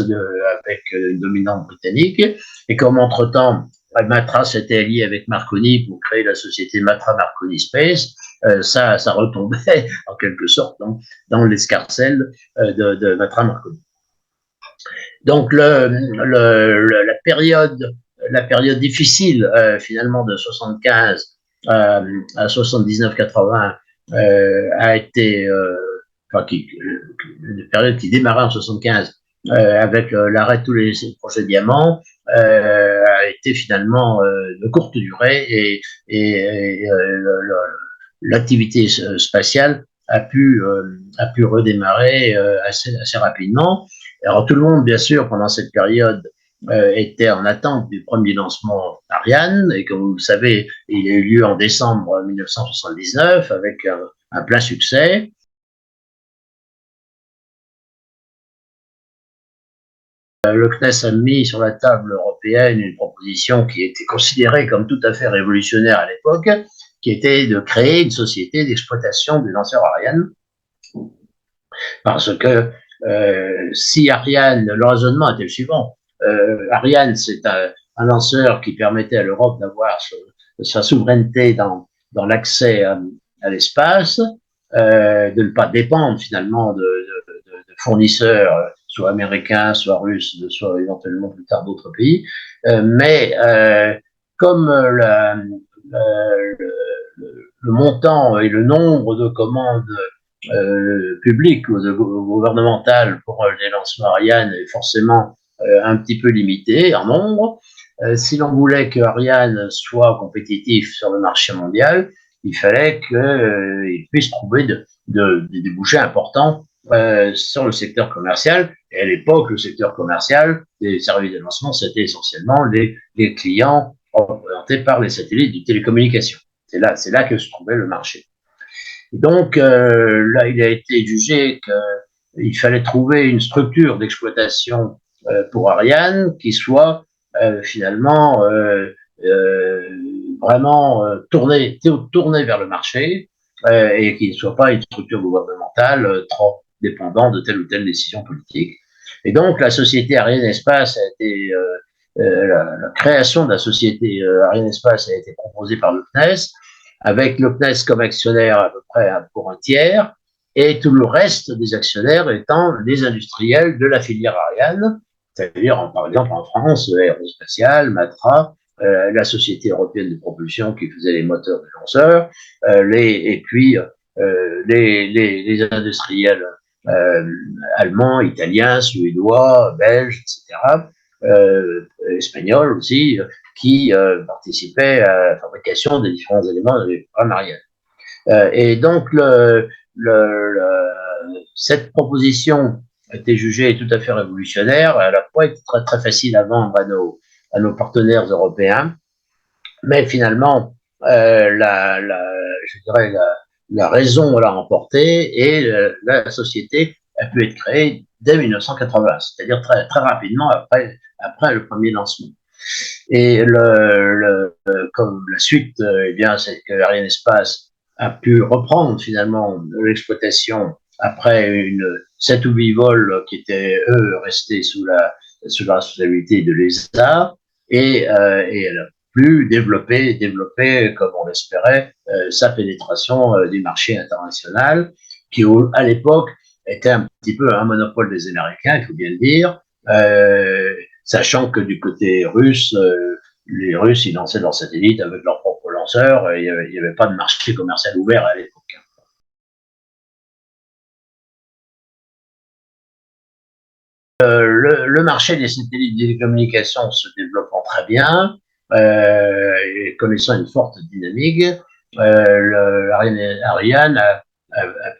avec une dominante britannique. Et comme entre-temps, Matra s'était allié avec Marconi pour créer la société Matra Marconi Space, ça retombait en quelque sorte dans l'escarcelle de Matra Marconi. Donc la période difficile finalement de 75 à 79-80 a été une période qui démarrait en 75 avec l'arrêt de tous les projets diamants, a été finalement de courte durée, et l'activité spatiale a pu redémarrer assez rapidement. Alors tout le monde, bien sûr, pendant cette période, était en attente du premier lancement Ariane, et comme vous le savez, il a eu lieu en décembre 1979 avec un plein succès. Le CNES a mis sur la table européenne une proposition qui était considérée comme tout à fait révolutionnaire à l'époque, qui était de créer une société d'exploitation des lanceurs Ariane. Parce que si Ariane, le raisonnement était le suivant, Ariane, c'est un lanceur qui permettait à l'Europe d'avoir sa souveraineté dans l'accès à l'espace, de ne pas dépendre finalement de fournisseurs, soit américains, soit russes, soit éventuellement plus tard d'autres pays. Mais comme le montant et le nombre de commandes publiques ou gouvernementales pour les lancements Ariane est forcément un petit peu limité en nombre. Si l'on voulait que Ariane soit compétitif sur le marché mondial, il fallait qu'il puisse trouver des débouchés importants sur le secteur commercial. Et à l'époque, le secteur commercial des services de lancement, c'était essentiellement les clients représentés par les satellites de télécommunication. C'est là que se trouvait le marché. Donc là, il a été jugé qu'il fallait trouver une structure d'exploitation pour Ariane qui soit finalement vraiment tournée vers le marché, et qui ne soit pas une structure gouvernementale trop dépendant de telle ou telle décision politique. Et donc la société Ariane Espace a été la création de la société Ariane Espace a été proposée par le CNES, avec le CNES comme actionnaire à peu près pour un tiers, et tout le reste des actionnaires étant les industriels de la filière Ariane, c'est-à-dire par exemple en France, Aérospatiale, Matra, la Société européenne de propulsion qui faisait les moteurs des lanceurs, et puis les industriels allemands, italiens, suédois, belges, etc., espagnols aussi, qui participaient à la fabrication des différents éléments de programme Ariane. Et donc, cette proposition a été jugée tout à fait révolutionnaire. Elle n'a pas été très, très facile à vendre à nos partenaires européens, mais finalement, je dirais la raison l'a emporté et la société a pu être créée dès 1980, c'est-à-dire très, très rapidement après le premier lancement. Et comme la suite, eh bien, c'est que Arianespace a pu reprendre finalement l'exploitation après 7 ou 8 vols qui étaient, eux, restés sous la responsabilité de l'ESA, et elle a pu développer, comme on l'espérait, sa pénétration du marché international, qui à l'époque était un petit peu un monopole des Américains, il faut bien le dire, sachant que du côté russe, les Russes, ils lançaient leurs satellites avec leurs propres lanceurs, et il n'y avait pas de marché commercial ouvert à l'époque. Le marché des satellites de télécommunications se développant très bien, et connaissant une forte dynamique, Ariane a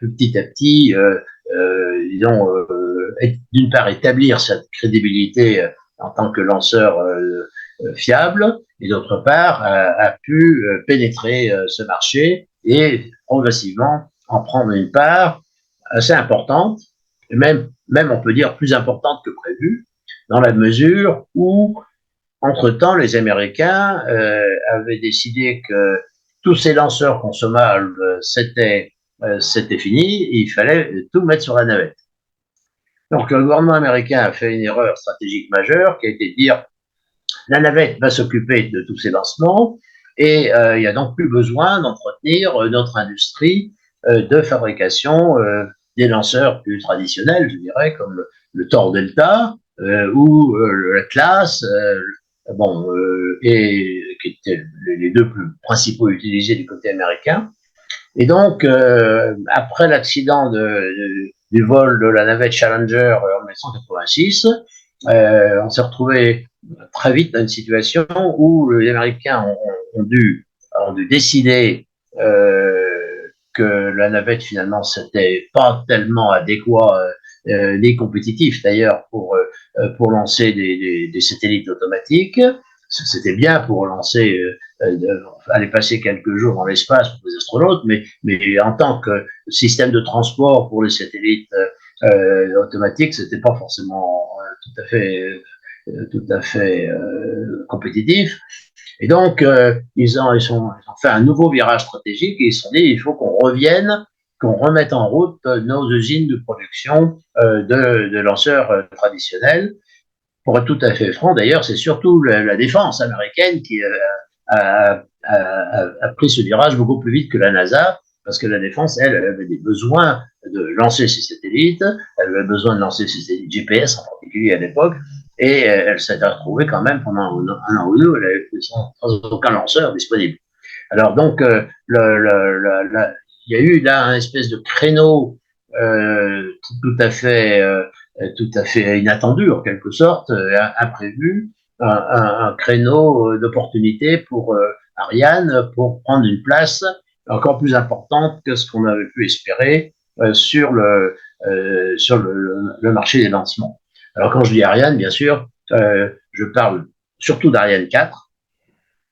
pu petit à petit, disons, d'une part établir cette crédibilité en tant que lanceur fiable, et d'autre part a pu pénétrer ce marché et progressivement en prendre une part assez importante, et même on peut dire plus importante que prévu, dans la mesure où, entre-temps, les Américains avaient décidé que tous ces lanceurs consommables, c'était fini, et il fallait tout mettre sur la navette. Donc le gouvernement américain a fait une erreur stratégique majeure qui a été de dire la navette va s'occuper de tous ces lancements, et il n'y a donc plus besoin d'entretenir notre industrie de fabrication des lanceurs plus traditionnels, je dirais, comme le Thor Delta ou l'Atlas, et qui étaient les deux plus principaux utilisés du côté américain. Et donc, après l'accident du vol de la navette Challenger en 1986, on s'est retrouvé très vite dans une situation où les Américains ont dû décider que la navette, finalement, c'était pas tellement adéquat ni compétitif, d'ailleurs, pour lancer des satellites automatiques. C'était bien pour lancer, aller passer quelques jours dans l'espace pour les astronautes, mais en tant que système de transport pour les satellites automatiques, c'était pas forcément tout à fait compétitif. Et donc, ils ont fait un nouveau virage stratégique et ils se sont dit il faut qu'on remette en route nos usines de production de lanceurs traditionnels. Pour être tout à fait franc, d'ailleurs, c'est surtout la défense américaine qui a pris ce virage beaucoup plus vite que la NASA, parce que la défense, elle avait des besoins de lancer ses satellites, elle avait besoin de lancer ses satellites GPS en particulier à l'époque, et elle s'est retrouvée quand même pendant un an ou deux, elle avait sans aucun lanceur disponible. Alors donc, il y a eu là un espèce de créneau tout à fait inattendu en quelque sorte, imprévu, un créneau d'opportunité pour Ariane pour prendre une place encore plus importante que ce qu'on avait pu espérer sur le marché des lancements. Alors quand je dis Ariane, bien sûr, je parle surtout d'Ariane 4,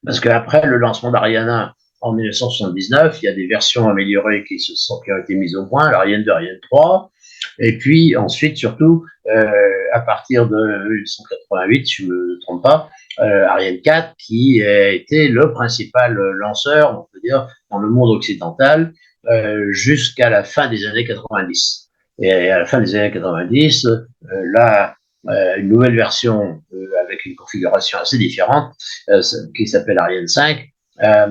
parce qu'après le lancement d'Ariane 1 en 1979, il y a des versions améliorées qui ont été mises au point, l'Ariane 2, Ariane 3, et puis ensuite, surtout, à partir de 1988, si je ne me trompe pas, Ariane 4, qui a été le principal lanceur, on peut dire, dans le monde occidental, jusqu'à la fin des années 90. Et à la fin des années 90, là, une nouvelle version avec une configuration assez différente, qui s'appelle Ariane 5, a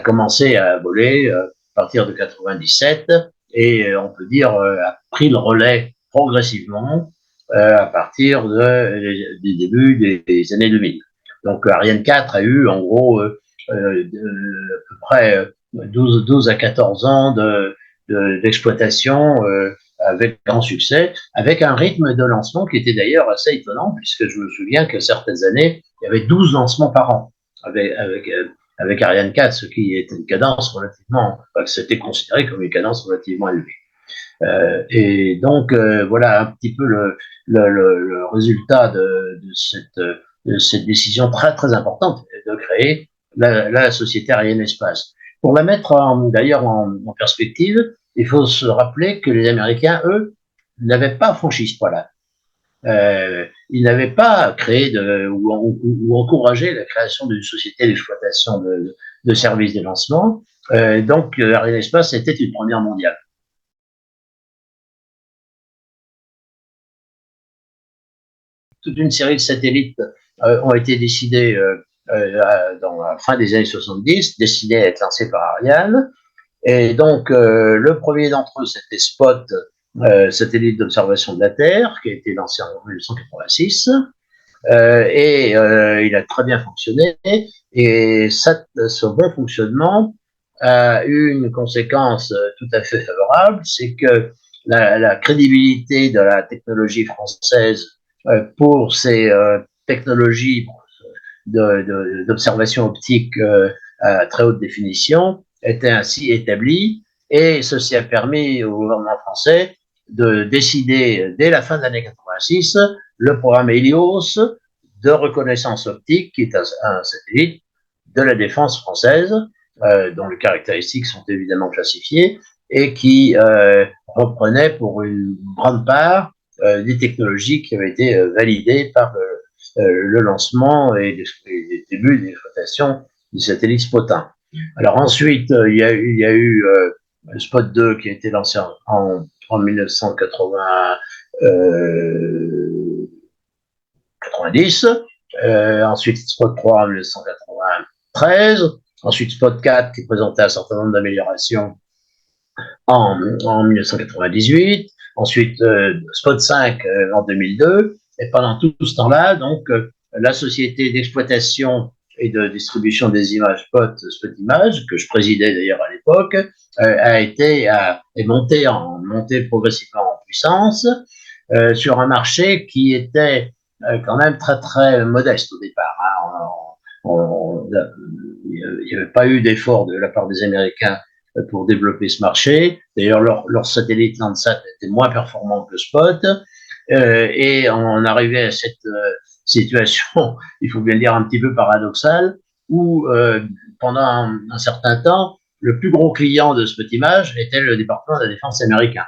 commencé à voler à partir de 97, et on peut dire a pris le relais progressivement à partir des débuts des années 2000. Donc Ariane 4 a eu en gros à peu près 12 à 14 ans d'exploitation avec grand succès, avec un rythme de lancement qui était d'ailleurs assez étonnant, puisque je me souviens que certaines années, il y avait 12 lancements par an avec Ariane 4, ce qui était une cadence relativement, enfin, c'était considéré comme une cadence relativement élevée. Et donc, voilà un petit peu le résultat de cette décision très, très importante de créer la société Ariane Espace. Pour la mettre d'ailleurs en perspective, il faut se rappeler que les Américains, eux, n'avaient pas franchi ce pas-là. Ils n'avaient pas créé ou encouragé la création d'une société d'exploitation de services de lancement. Donc, Ariane Espace était une première mondiale. Toute une série de satellites ont été décidés dans la fin des années 70, destinés à être lancés par Ariane. Et donc, le premier d'entre eux, c'était Spot, satellite d'observation de la Terre, qui a été lancé en 1986. Il a très bien fonctionné. Et ce bon fonctionnement a eu une conséquence tout à fait favorable, c'est que la crédibilité de la technologie française pour ces technologies d'observation optique à très haute définition était ainsi établie, et ceci a permis au gouvernement français de décider dès la fin de l'année 86 le programme Helios de reconnaissance optique, qui est un satellite de la défense française, dont les caractéristiques sont évidemment classifiées, et qui reprenait pour une grande part des technologies qui avaient été validées par le lancement et les débuts d'exploitation du satellite Spot 1. Alors ensuite, il y a eu Spot 2 qui a été lancé en 1990, ensuite Spot 3 en 1993, ensuite Spot 4 qui présentait un certain nombre d'améliorations en 1998, ensuite Spot 5 en 2002, et pendant tout ce temps-là, donc, la société d'exploitation et de distribution des images Spot Images, que je présidais d'ailleurs à l'époque, est montée progressivement en puissance sur un marché qui était quand même très très modeste au départ. Il n'y avait pas eu d'effort de la part des Américains pour développer ce marché. D'ailleurs, leur satellite Landsat était moins performant que Spot. Et on arrivait à cette situation, il faut bien le dire, un petit peu paradoxale, où pendant un certain temps, le plus gros client de Spot Images était le département de la défense américain.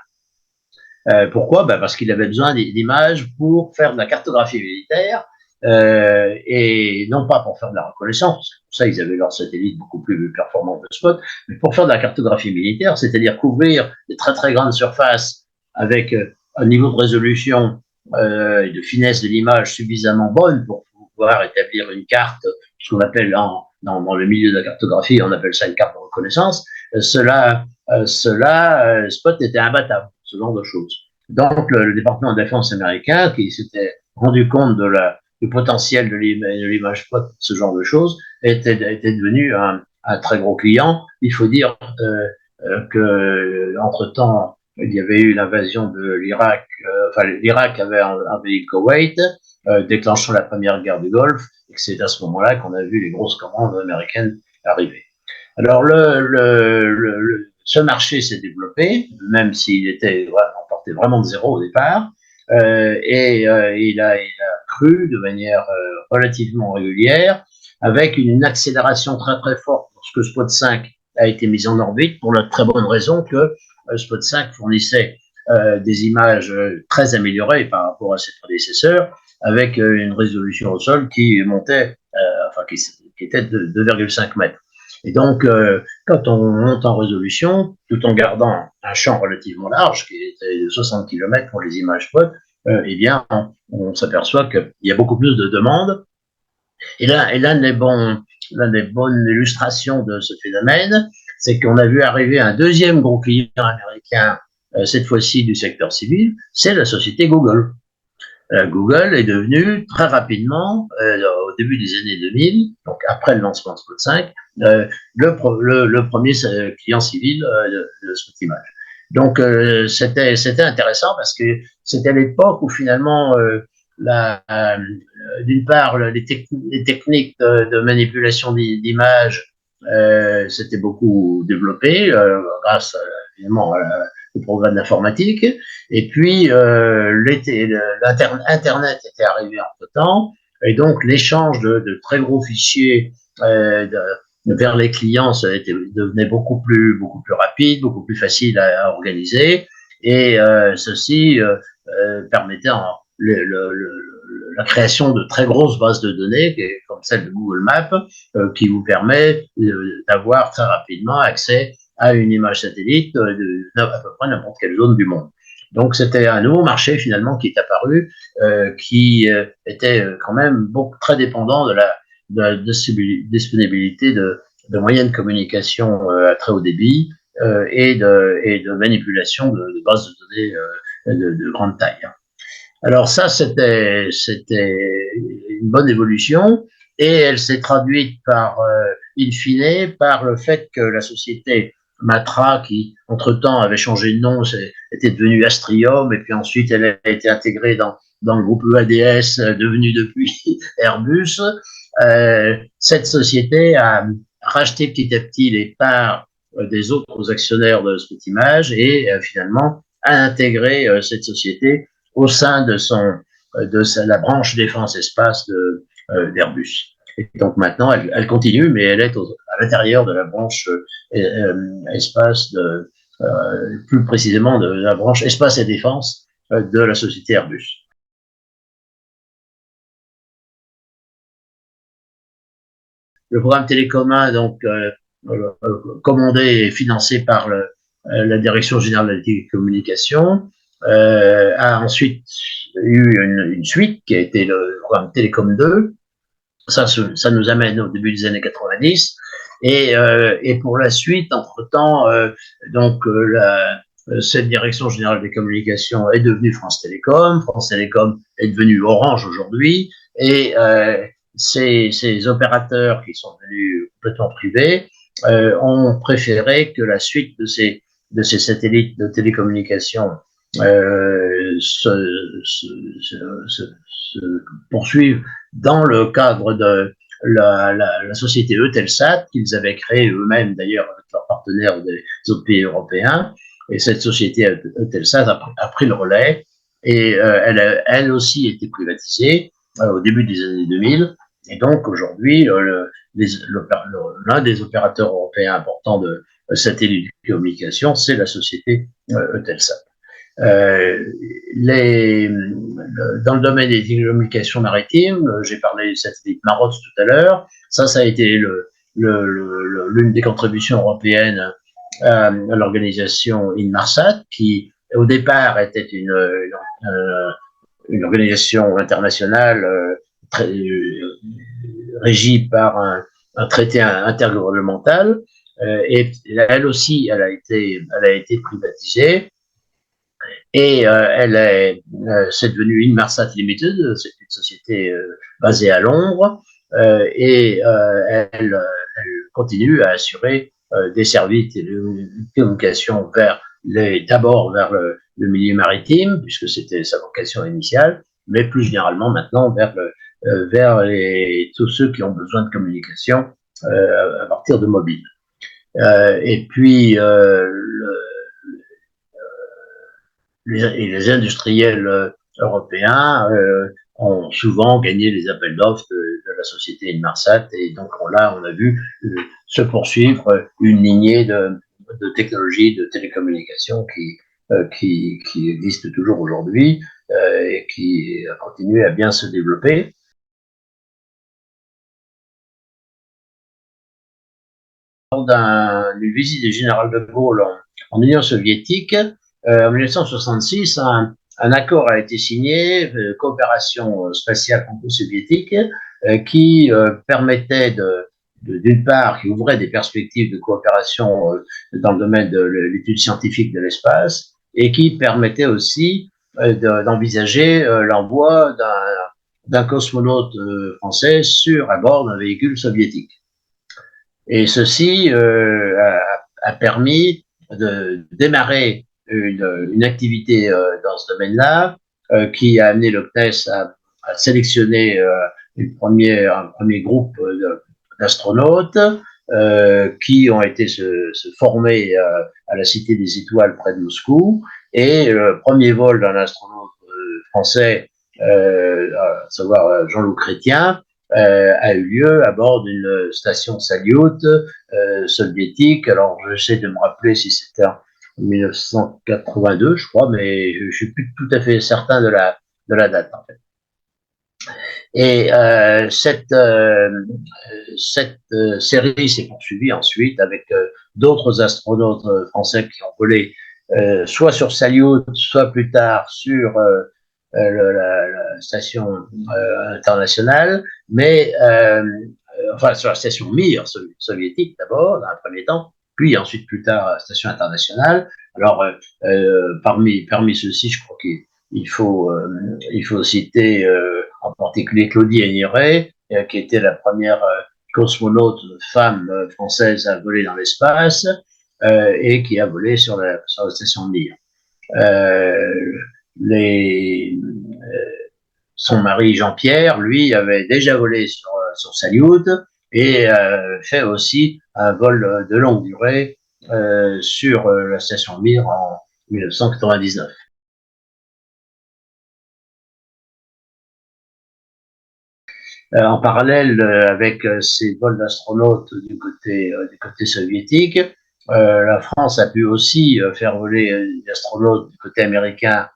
Pourquoi? Parce qu'il avait besoin d'images pour faire de la cartographie militaire, et non pas pour faire de la reconnaissance. Pour ça, ils avaient leur satellite beaucoup plus performant que Spot, mais pour faire de la cartographie militaire, c'est-à-dire couvrir des très très grandes surfaces avec un niveau de résolution et de finesse de l'image suffisamment bonne pour pouvoir établir une carte, ce qu'on appelle dans le milieu de la cartographie, on appelle ça une carte de reconnaissance. Spot était imbattable, ce genre de choses. Donc, le département de défense américain, qui s'était rendu compte du potentiel de l'image Spot, ce genre de choses, était devenu un très gros client. Il faut dire qu'entre-temps, il y avait eu l'invasion de l'Irak, l'Irak avait envahi le Koweït, déclenchant la première guerre du Golfe, et c'est à ce moment-là qu'on a vu les grosses commandes américaines arriver. Alors, ce marché s'est développé, même s'il on partait vraiment de zéro au départ, il a cru de manière relativement régulière, avec une accélération très très forte lorsque Spot 5 a été mis en orbite, pour la très bonne raison que Spot 5 fournissait des images très améliorées par rapport à ses prédécesseurs, avec une résolution au sol qui montait, qui était de 2,5 mètres. Et donc, quand on monte en résolution, tout en gardant un champ relativement large, qui était de 60 km pour les images Spot, eh bien, on s'aperçoit qu'il y a beaucoup plus de demandes. Et l'une des bonnes illustrations de ce phénomène, c'est qu'on a vu arriver un deuxième gros client américain, cette fois-ci du secteur civil, c'est la société Google. Google est devenu très rapidement, au début des années 2000, donc après le lancement de Spot 5, le premier client civil de Spotimage. Donc c'était intéressant parce que c'était l'époque où finalement d'une part les techniques de manipulation d'images s'étaient beaucoup développées grâce évidemment au progrès de l'informatique. Et puis, Internet était arrivé entre temps, et donc l'échange de très gros fichiers vers les clients devenait beaucoup plus rapide, beaucoup plus facile à organiser, et ceci permettait la création de très grosses bases de données, comme celle de Google Maps, qui vous permet d'avoir très rapidement accès à une image satellite à peu près n'importe quelle zone du monde. Donc c'était un nouveau marché finalement qui est apparu, qui était quand même très dépendant de la disponibilité de moyens de communication à très haut débit et de manipulation de bases de données de grande taille. Alors ça, c'était une bonne évolution, et elle s'est traduite par, in fine, par le fait que la société Matra, qui entre-temps avait changé de nom, était devenue Astrium, et puis ensuite elle a été intégrée dans le groupe EADS, devenu depuis Airbus. Cette société a racheté petit à petit les parts des autres actionnaires de Spotimage, et finalement a intégré cette société au sein de la branche défense-espace d'Airbus. Et donc maintenant, elle continue, mais elle est à l'intérieur de la branche espace, plus précisément de la branche espace et défense de la société Airbus. Le programme Télécommun, donc commandé et financé par la Direction générale de la télécommunication, a ensuite eu une suite qui a été le programme Télécom 2. Ça nous amène au début des années 90. Et pour la suite, entre-temps, cette Direction générale des communications est devenue France Télécom. France Télécom est devenue Orange aujourd'hui. Et ces opérateurs qui sont devenus complètement privés ont préféré que la suite de ces satellites de télécommunications se poursuivent dans le cadre de la société Eutelsat, qu'ils avaient créée eux-mêmes d'ailleurs avec leurs partenaires des autres pays européens. Et cette société Eutelsat a pris le relais, et elle aussi été privatisée au début des années 2000. Et donc aujourd'hui, l'un des opérateurs européens importants de satellites de communication, c'est la société Eutelsat. Dans le domaine des télécommunications maritimes, j'ai parlé du satellite Marots tout à l'heure. Ça a été l'une des contributions européennes à l'organisation Inmarsat, qui au départ était une organisation internationale régie par un traité intergouvernemental, et elle aussi, elle a été privatisée. Et c'est devenu Inmarsat Limited, c'est une société basée à Londres, et elle continue à assurer des services de communication d'abord vers le milieu maritime, puisque c'était sa vocation initiale, mais plus généralement maintenant vers tous ceux qui ont besoin de communication à partir de mobiles. Et puis les industriels européens ont souvent gagné les appels d'offres de la société Inmarsat, et donc là on a vu se poursuivre une lignée de technologies de télécommunications qui existe toujours aujourd'hui et qui continue à bien se développer. Lors d'une visite du général de Gaulle en Union soviétique, en 1966, un accord a été signé, coopération spatiale franco-soviétique, qui permettait d'une part, qui ouvrait des perspectives de coopération dans le domaine de l'étude scientifique de l'espace, et qui permettait aussi d'envisager l'envoi d'un cosmonaute français à bord d'un véhicule soviétique. Et ceci a permis de démarrer une activité dans ce domaine-là, qui a amené le CNES à sélectionner un premier groupe d'astronautes qui ont été se former à la Cité des Étoiles près de Moscou. Et le premier vol d'un astronaute français, à savoir Jean-Loup Chrétien, a eu lieu à bord d'une station Salyut soviétique. Alors, j'essaie de me rappeler si c'était en 1982, je crois, mais je ne suis plus tout à fait certain de la date, en fait. Et cette série s'est poursuivie ensuite avec d'autres astronautes français qui ont volé soit sur Salyut, soit plus tard sur la station internationale, mais enfin sur la station Mir soviétique d'abord, dans un premier temps, puis ensuite plus tard la station internationale. Alors parmi ceux-ci, je crois qu'il faut citer en particulier Claudie Héniré, qui était la première cosmonaute femme française à voler dans l'espace et qui a volé sur la station Mir. Son mari Jean-Pierre, lui, avait déjà volé sur Salyut et fait aussi un vol de longue durée sur la station Mir en 1999. En parallèle avec ces vols d'astronautes du côté soviétique, la France a pu aussi faire voler des astronautes du côté américain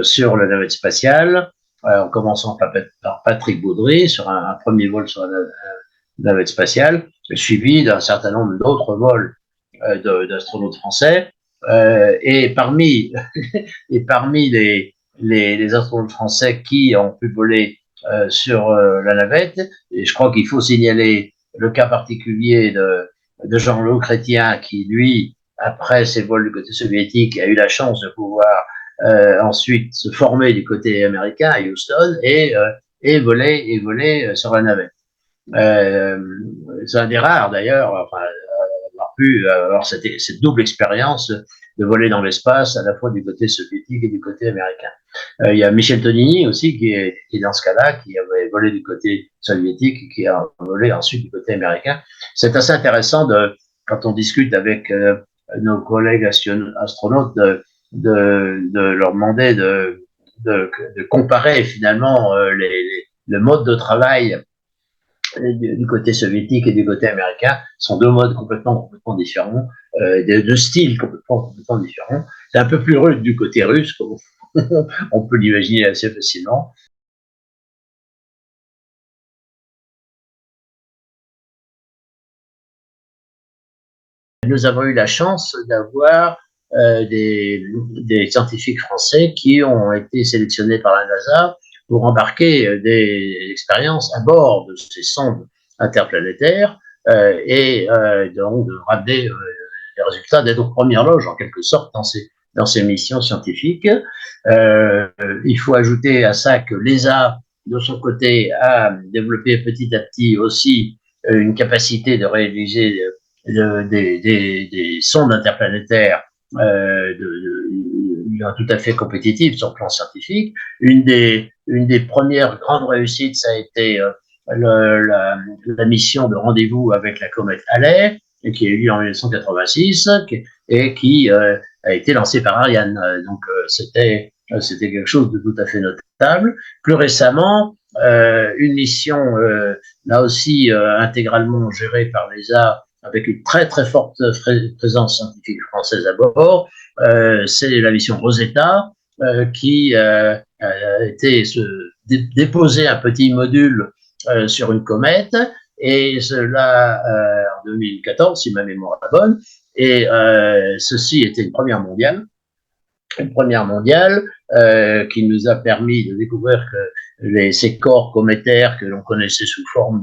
sur la navette spatiale, en commençant par Patrick Baudry sur un premier vol sur la navette spatiale, suivi d'un certain nombre d'autres vols d'astronautes français. Et parmi les astronautes français qui ont pu voler sur la navette, et je crois qu'il faut signaler le cas particulier de Jean-Loup Chrétien qui, lui, après ses vols du côté soviétique, a eu la chance de pouvoir ensuite se former du côté américain à Houston et voler sur la navette. C'est un des rares d'ailleurs, enfin, avoir pu avoir cette double expérience de voler dans l'espace à la fois du côté soviétique et du côté américain. Il y a Michel Tonini aussi qui est dans ce cas-là, qui avait volé du côté soviétique et qui a volé ensuite du côté américain. C'est assez intéressant quand on discute avec nos collègues astronautes de leur demander de comparer finalement le mode de travail du côté soviétique et du côté américain sont deux modes complètement différents, de styles complètement différents. C'est un peu plus rude du côté russe, comme on peut l'imaginer assez facilement. Nous avons eu la chance d'avoir des scientifiques français qui ont été sélectionnés par la NASA pour embarquer des expériences à bord de ces sondes interplanétaires et donc de ramener les résultats, d'être aux premières loges en quelque sorte dans ces missions scientifiques. Il faut ajouter à ça que l'ESA, de son côté, a développé petit à petit aussi une capacité de réaliser des sondes interplanétaires tout à fait compétitives sur le plan scientifique. Une des premières grandes réussites, ça a été la mission de rendez-vous avec la comète Halley, qui a eu lieu en 1986 et qui a été lancée par Ariane. Donc c'était quelque chose de tout à fait notable. Plus récemment, une mission là aussi intégralement gérée par l'ESA avec une très très forte présence scientifique française à bord, c'est la mission Rosetta qui a été déposer un petit module sur une comète, et cela en 2014 si ma mémoire est bonne, et ceci était une première mondiale qui nous a permis de découvrir que ces corps cométaires que l'on connaissait sous forme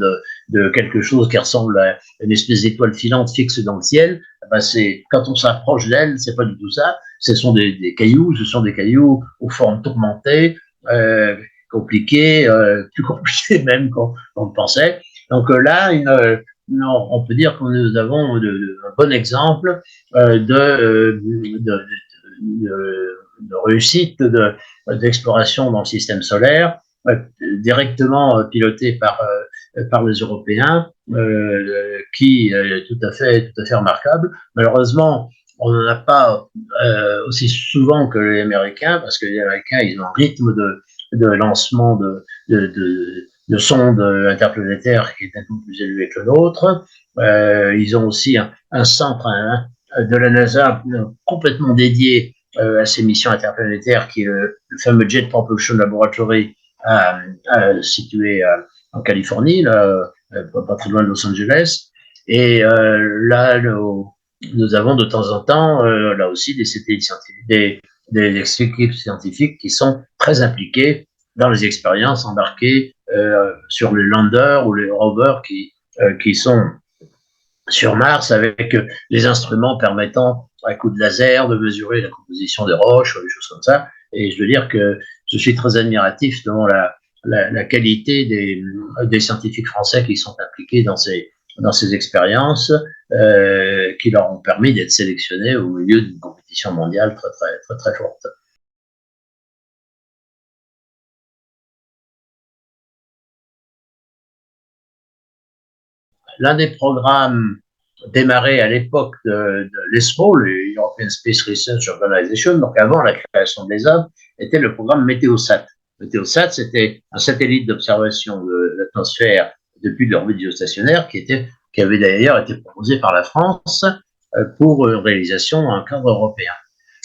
de quelque chose qui ressemble à une espèce d'étoile filante fixe dans le ciel, ben quand on s'approche d'elle, c'est pas du tout ça. Ce sont des cailloux aux formes tourmentées, compliquées, plus compliquées même qu'on pensait. Donc là, on peut dire que nous avons un bon exemple de réussite d'exploration dans le système solaire, directement piloté par les Européens, qui est tout à fait remarquable. Malheureusement, on n'en a pas aussi souvent que les Américains, parce que les Américains, ils ont un rythme de lancement de sondes interplanétaires qui est nettement plus élevé que le nôtre. Ils ont aussi un centre de la NASA complètement dédié à ces missions interplanétaires, qui est le fameux Jet Propulsion Laboratory situé en Californie, là, pas très loin de Los Angeles. Et là, nous avons de temps en temps, là aussi, des satellites scientifiques, des équipes scientifiques qui sont très impliquées dans les expériences embarquées sur les landers ou les rovers qui sont sur Mars, avec les instruments permettant, à coup de laser, de mesurer la composition des roches, ou des choses comme ça. Et je veux dire que je suis très admiratif devant la qualité des scientifiques français qui sont impliqués dans ces expériences, qui leur ont permis d'être sélectionnés au milieu d'une compétition mondiale très, très, très, très forte. L'un des programmes démarré à l'époque de l'ESRO, l'European Space Research Organization, donc avant la création de l'ESA, était le programme Météosat. Météosat, c'était un satellite d'observation de l'atmosphère depuis l'orbite géostationnaire qui avait d'ailleurs été proposé par la France pour une réalisation dans un cadre européen.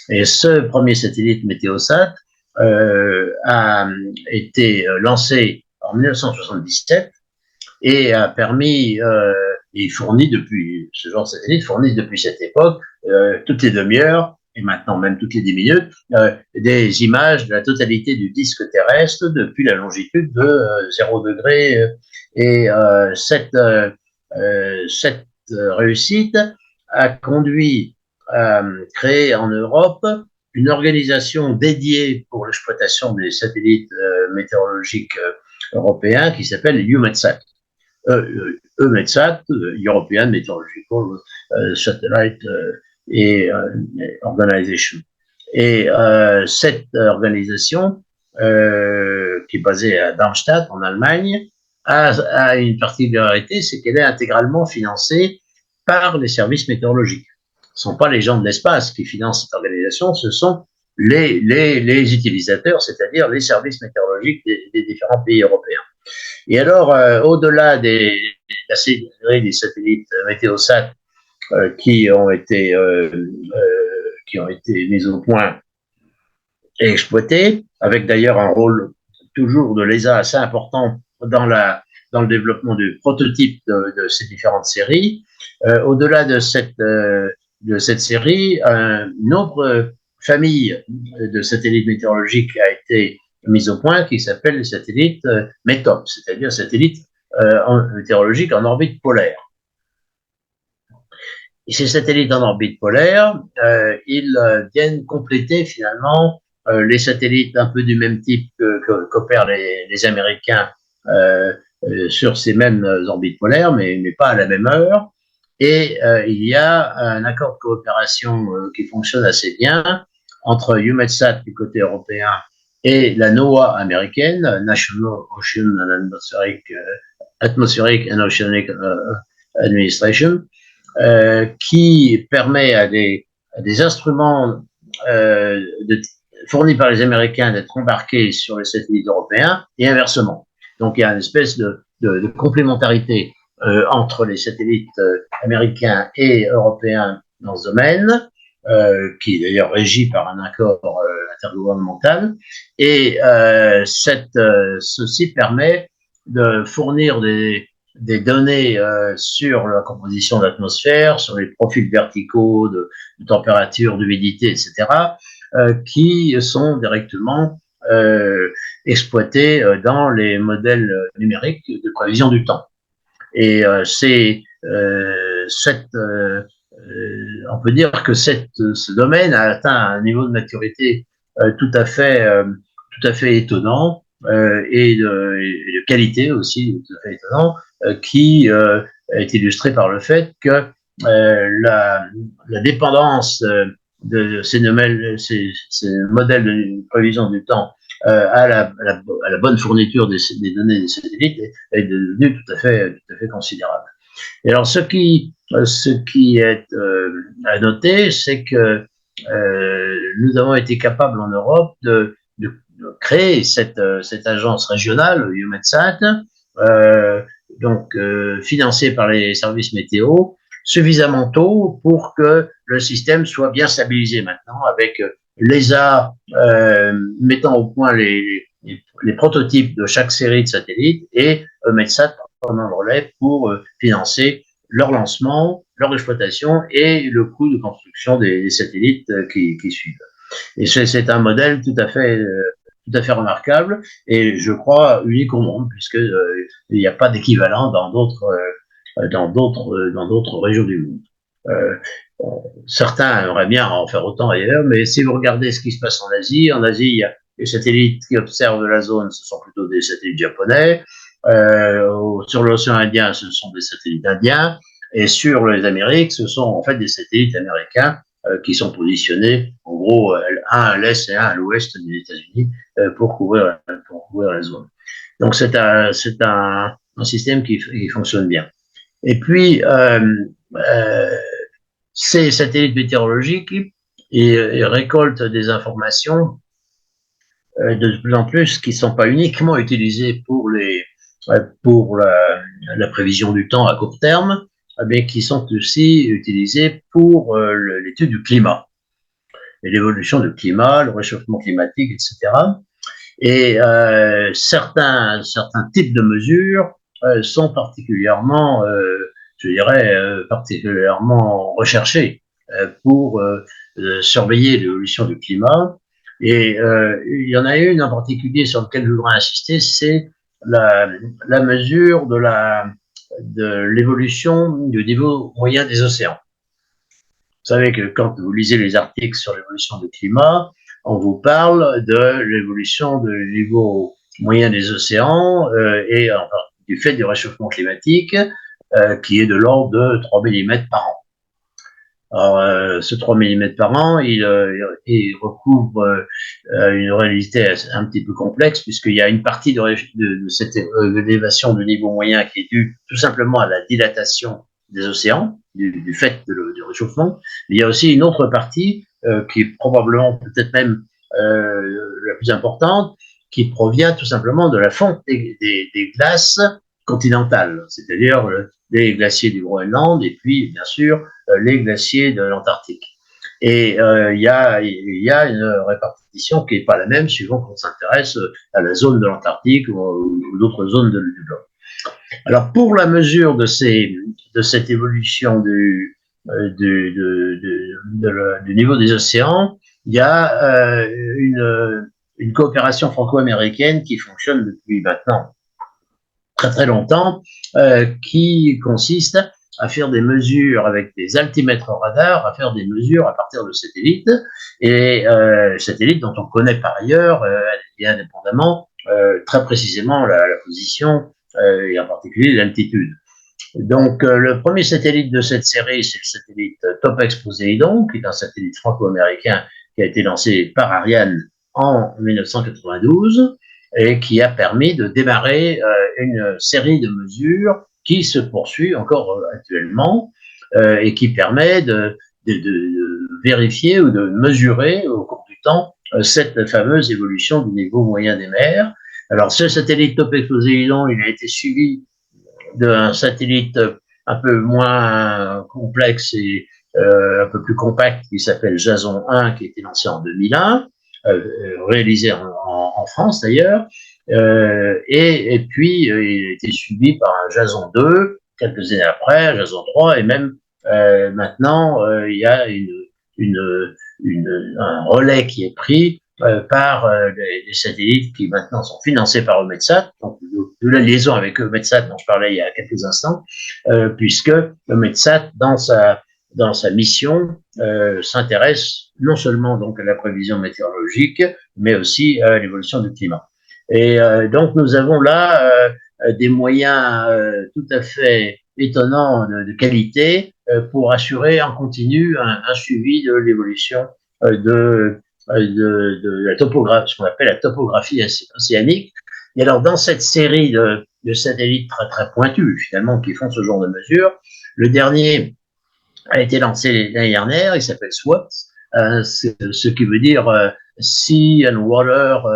Et ce premier satellite Météosat a été lancé en 1977 et a permis et fournit depuis, ce genre de satellite fournit depuis cette époque, toutes les demi-heures, et maintenant même toutes les 10 minutes, des images de la totalité du disque terrestre depuis la longitude de 0 degré. Et cette réussite a conduit à créer en Europe une organisation dédiée pour l'exploitation des satellites météorologiques européens qui s'appelle EUMETSAT. EUMETSAT, European Meteorological Satellite Organization. Et cette organisation, qui est basée à Darmstadt, en Allemagne, a une particularité, c'est qu'elle est intégralement financée par les services météorologiques. Ce ne sont pas les gens de l'espace qui financent cette organisation, ce sont les utilisateurs, c'est-à-dire les services météorologiques des différents pays européens. Et alors, au-delà de la série des satellites Météosat qui ont été mis au point et exploités, avec d'ailleurs un rôle toujours de l'ESA assez important dans le développement du prototype de ces différentes séries. Au-delà de cette série, une autre famille de satellites météorologiques a été mise au point qui s'appelle les satellites METOP, c'est-à-dire satellites météorologiques en orbite polaire. Et ces satellites en orbite polaire, ils viennent compléter finalement les satellites un peu du même type qu'opèrent les Américains sur ces mêmes orbites polaires, mais pas à la même heure. Et il y a un accord de coopération qui fonctionne assez bien entre EUMETSAT du côté européen et la NOAA américaine, National Ocean and Atmospheric and Oceanic Administration, qui permet à des instruments fournis par les Américains d'être embarqués sur les satellites européens et inversement. Donc il y a une espèce de complémentarité entre les satellites américains et européens dans ce domaine, qui est d'ailleurs régi par un accord intergouvernemental. Et ceci permet de fournir des données sur la composition de l'atmosphère, sur les profils verticaux de température, d'humidité, etc., qui sont directement exploitées dans les modèles numériques de prévision du temps. Et on peut dire que ce domaine a atteint un niveau de maturité tout à fait étonnant et de qualité aussi tout à fait étonnant, qui est illustré par le fait que la dépendance de ces modèles de prévision du temps à la bonne fourniture des données des satellites est devenue tout à fait considérable. Et alors, ce qui est à noter, c'est que nous avons été capables en Europe de créer cette agence régionale, EUMETSAT, financée par les services météo, suffisamment tôt pour que le système soit bien stabilisé maintenant, avec l'ESA mettant au point les prototypes de chaque série de satellites et EUMETSAT prenant le relais pour financer leur lancement, leur exploitation et le coût de construction des satellites qui suivent. Et c'est un modèle tout à fait remarquable et je crois unique au monde, puisque il n'y a pas d'équivalent dans d'autres régions du monde. Certains aimeraient bien en faire autant ailleurs, mais si vous regardez ce qui se passe en Asie, il y a les satellites qui observent la zone, ce sont plutôt des satellites japonais. Sur l'océan Indien, ce sont des satellites indiens, et sur les Amériques, ce sont en fait des satellites américains qui sont positionnés, en gros, un à l'est et un à l'ouest des États-Unis pour couvrir la zone. Donc c'est un système qui fonctionne bien. Et puis ces satellites météorologiques ils récoltent des informations de plus en plus qui ne sont pas uniquement utilisées pour la prévision du temps à court terme, mais qui sont aussi utilisées pour l'étude du climat, et l'évolution du climat, le réchauffement climatique, etc. Et certains types de mesures sont particulièrement, particulièrement recherchés pour surveiller l'évolution du climat. Et il y en a une en particulier sur laquelle je voudrais insister, c'est la mesure de l'évolution du niveau moyen des océans. Vous savez que quand vous lisez les articles sur l'évolution du climat, on vous parle de l'évolution du niveau moyen des océans et du fait du réchauffement climatique qui est de l'ordre de 3 mm par an. Alors, ce 3 mm par an, il recouvre une réalité un petit peu complexe, puisqu'il y a une partie de cette élévation du niveau moyen qui est due tout simplement à la dilatation des océans, du fait du réchauffement. Mais il y a aussi une autre partie qui est probablement peut-être même la plus importante, qui provient tout simplement de la fonte des glaces continentales, c'est-à-dire les glaciers du Groenland et puis, bien sûr, les glaciers de l'Antarctique. Et il y a une répartition qui n'est pas la même suivant qu'on s'intéresse à la zone de l'Antarctique ou d'autres zones du globe. Alors, pour la mesure de cette évolution du niveau des océans, il y a une coopération franco-américaine qui fonctionne depuis maintenant très très longtemps, qui consiste à faire des mesures avec des altimètres radar, à faire des mesures à partir de satellites, et satellites dont on connaît par ailleurs, et indépendamment, très précisément la position et en particulier l'altitude. Donc, le premier satellite de cette série, c'est le satellite Topex Poséidon, qui est un satellite franco-américain qui a été lancé par Ariane en 1992 et qui a permis de démarrer une série de mesures qui se poursuit encore actuellement et qui permet de vérifier ou de mesurer au cours du temps cette fameuse évolution du niveau moyen des mers. Alors, ce satellite Topex Poséidon, il a été suivi d'un satellite un peu moins complexe et un peu plus compact qui s'appelle Jason 1, qui a été lancé en 2001, réalisé en France d'ailleurs, et puis il a été suivi par un Jason 2 quelques années après, un Jason 3, et même maintenant il y a un relais qui est pris par les satellites qui maintenant sont financés par EUMETSAT, donc de la liaison avec EUMETSAT dont je parlais il y a quelques instants, puisque EUMETSAT, dans sa mission, s'intéresse non seulement donc à la prévision météorologique, mais aussi à l'évolution du climat. Et donc nous avons là des moyens tout à fait étonnants de qualité pour assurer en continu un suivi de l'évolution de la topographie, ce qu'on appelle la topographie océanique. Et alors, dans cette série de satellites très, très pointus, finalement, qui font ce genre de mesures, le dernier a été lancé l'année dernière, il s'appelle SWOT, ce qui veut dire Sea and Water,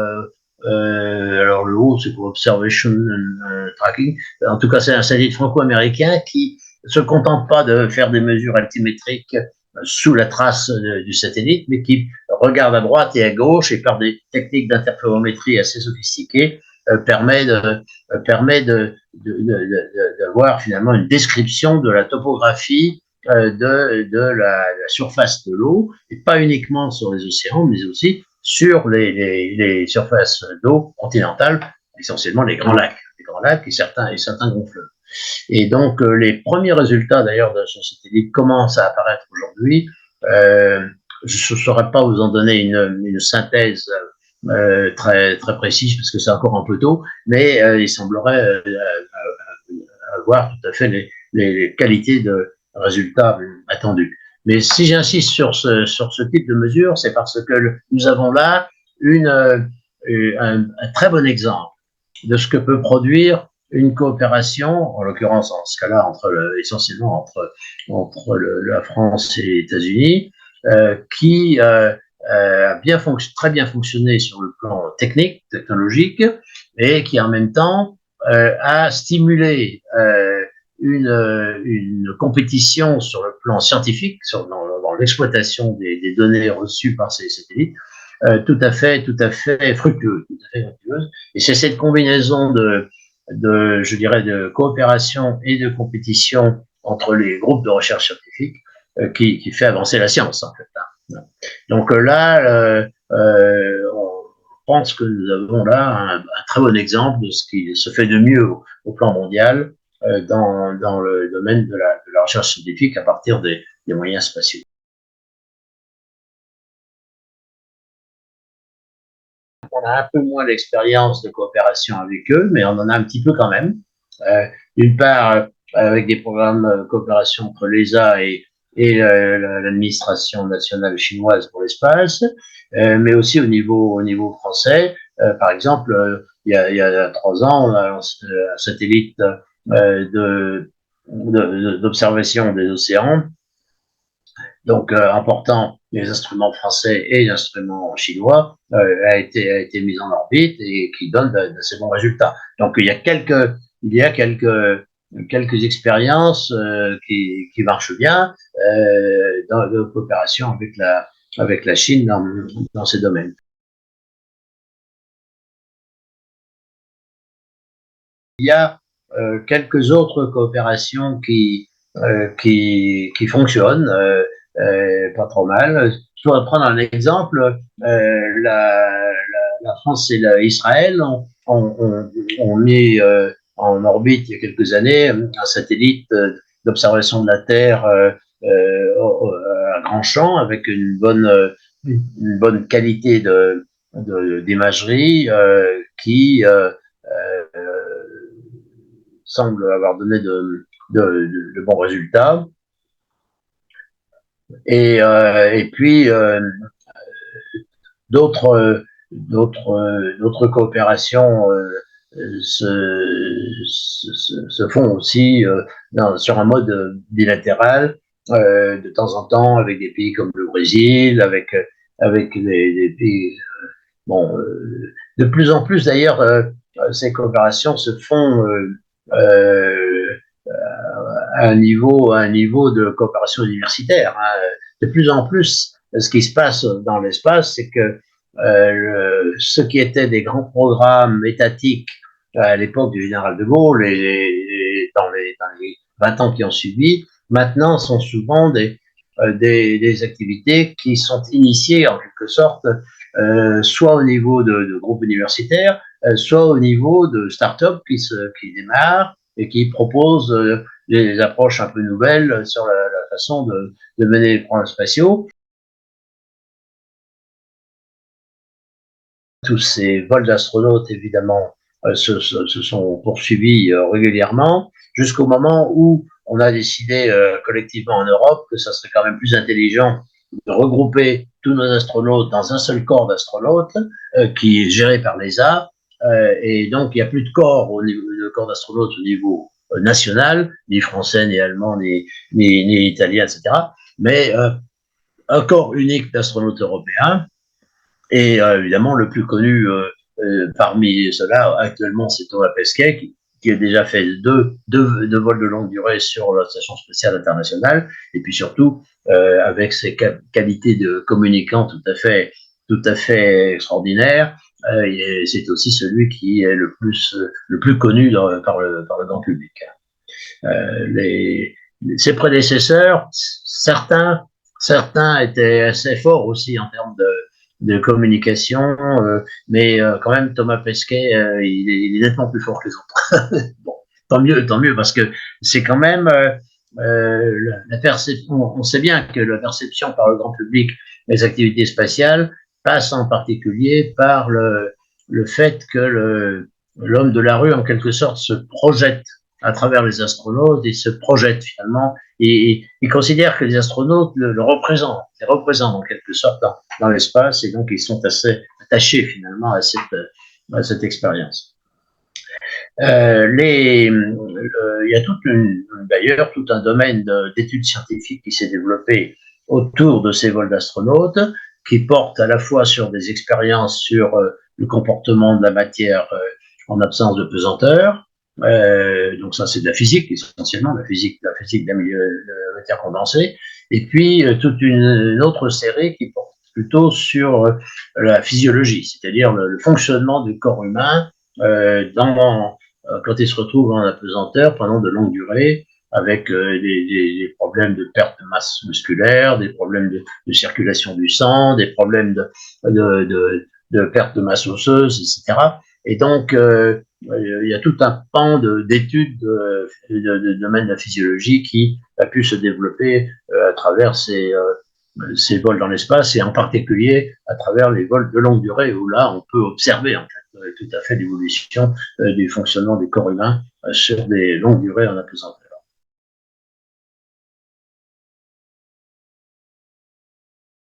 alors le haut, c'est pour Observation and Tracking. En tout cas, c'est un satellite franco-américain qui se contente pas de faire des mesures altimétriques sous la trace du satellite, mais qui regarde à droite et à gauche et par des techniques d'interférométrie assez sophistiquées permet d'avoir finalement une description de la topographie de la surface de l'eau, et pas uniquement sur les océans, mais aussi sur les surfaces d'eau continentales, essentiellement les grands lacs et certains grands fleuves. Et donc, les premiers résultats, d'ailleurs, de ce satellite commencent à apparaître aujourd'hui. Je ne saurais pas vous en donner une synthèse très, très précise, parce que c'est encore un peu tôt, mais il semblerait avoir tout à fait les qualités de résultats attendus. Mais si j'insiste sur ce type de mesure, c'est parce que nous avons là un très bon exemple de ce que peut produire une coopération, en l'occurrence en ce cas-là essentiellement entre la France et les États-Unis, qui a très bien fonctionné sur le plan technologique, et qui en même temps a stimulé une compétition sur le plan scientifique, dans l'exploitation des données reçues par ces satellites, tout à fait fructueuse. Et c'est cette combinaison je dirais, de coopération et de compétition entre les groupes de recherche scientifique qui fait avancer la science, en fait. Donc là, on pense que nous avons là un très bon exemple de ce qui se fait de mieux au plan mondial dans le domaine de la recherche scientifique à partir des moyens spatiaux. On a un peu moins d'expérience de coopération avec eux, mais on en a un petit peu quand même. D'une part, avec des programmes de coopération entre l'ESA et l'administration nationale chinoise pour l'espace, mais aussi au niveau français. Par exemple, il y a 3 ans, on a lancé un satellite d'observation des océans, donc important les instruments français et les instruments chinois, a été mis en orbite et qui donne d'assez bons résultats. Donc il y a quelques expériences qui marchent bien de coopération avec la Chine dans ces domaines. Il y a quelques autres coopérations qui fonctionnent pas trop mal. Je pourrais prendre un exemple. La France et Israël ont mis en orbite il y a quelques années un satellite d'observation de la Terre à grand champ avec une bonne qualité d'imagerie qui semble avoir donné de bons résultats. Et puis d'autres coopérations se font aussi sur un mode bilatéral de temps en temps avec des pays comme le Brésil, avec des pays de plus en plus d'ailleurs ces coopérations se font à un niveau de coopération universitaire. De plus en plus, ce qui se passe dans l'espace, c'est que ce qui étaient des grands programmes étatiques à l'époque du général de Gaulle dans les 20 ans qui ont suivi, maintenant sont souvent des activités qui sont initiées en quelque sorte soit au niveau de groupes universitaires, soit au niveau de start-up qui démarrent et qui proposent des approches un peu nouvelles sur la façon de mener les programmes spatiaux. Tous ces vols d'astronautes, évidemment, se sont poursuivis régulièrement, jusqu'au moment où on a décidé collectivement en Europe que ça serait quand même plus intelligent de regrouper tous nos astronautes dans un seul corps d'astronautes qui est géré par l'ESA. Et donc, il n'y a plus de corps de corps d'astronautes au niveau national, ni français, ni allemand, ni italien, etc. Mais un corps unique d'astronautes européens. Et évidemment, le plus connu parmi ceux-là, actuellement, c'est Thomas Pesquet, qui a déjà fait deux vols de longue durée sur la Station spatiale internationale, et puis surtout, avec ses qualités de communicant tout à fait extraordinaires, c'est aussi celui qui est le plus connu par le grand public. Ses prédécesseurs, certains étaient assez forts aussi en termes de communication, mais quand même Thomas Pesquet, il est nettement plus fort que les autres. Bon, tant mieux, parce que c'est quand même la perception. On sait bien que la perception par le grand public des activités spatiales passe en particulier par le fait que l'homme de la rue, en quelque sorte, se projette à travers les astronautes et se projette finalement. Et il considère que les astronautes le représentent, les représentent en quelque sorte dans l'espace, et donc ils sont assez attachés finalement à cette expérience. Il y a d'ailleurs tout un domaine d'études scientifiques qui s'est développé autour de ces vols d'astronautes, qui portent à la fois sur des expériences sur le comportement de la matière en absence de pesanteur. Donc ça, c'est de la physique essentiellement, la physique de la matière condensée. Et puis toute une autre série qui porte plutôt sur la physiologie, c'est-à-dire le fonctionnement du corps humain quand il se retrouve en apesanteur pendant de longues durées, avec des problèmes de perte de masse musculaire, des problèmes de circulation du sang, des problèmes de perte de masse osseuse, etc. Et donc, il y a tout un pan d'études de domaine de la physiologie qui a pu se développer à travers ces vols dans l'espace, et en particulier à travers les vols de longue durée, où là, on peut observer en fait tout à fait l'évolution du fonctionnement du corps humain sur des longues durées en apesanteur.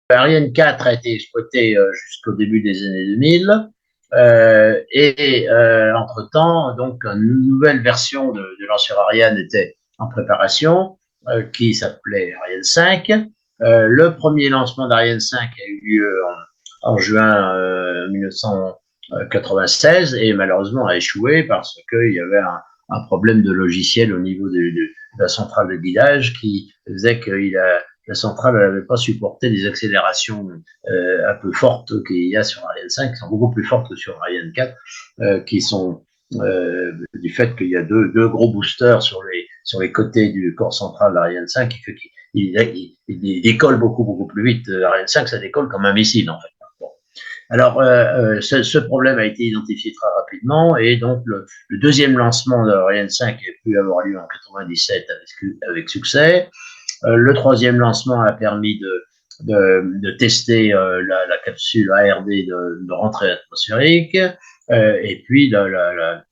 Ariane 4 a été exploité jusqu'au début des années 2000. Entre-temps, donc, une nouvelle version de lanceur Ariane était en préparation, qui s'appelait Ariane 5. Le premier lancement d'Ariane 5 a eu lieu en juin 1996 et malheureusement a échoué parce qu'il y avait un problème de logiciel au niveau de la centrale de guidage qui faisait que la centrale n'avait pas supporté des accélérations un peu fortes qu'il y a sur Ariane 5, qui sont beaucoup plus fortes que sur Ariane 4, qui sont du fait qu'il y a deux gros boosters sur les côtés du corps central d'Ariane 5 qui fait qu'il décolle beaucoup plus vite. Ariane 5, ça décolle comme un missile en fait. Bon. Alors, ce problème a été identifié très rapidement, et donc le deuxième lancement d'Ariane 5 a pu avoir lieu en 97 avec succès. Le troisième lancement a permis de tester la capsule ARD de rentrée atmosphérique, et puis Ariane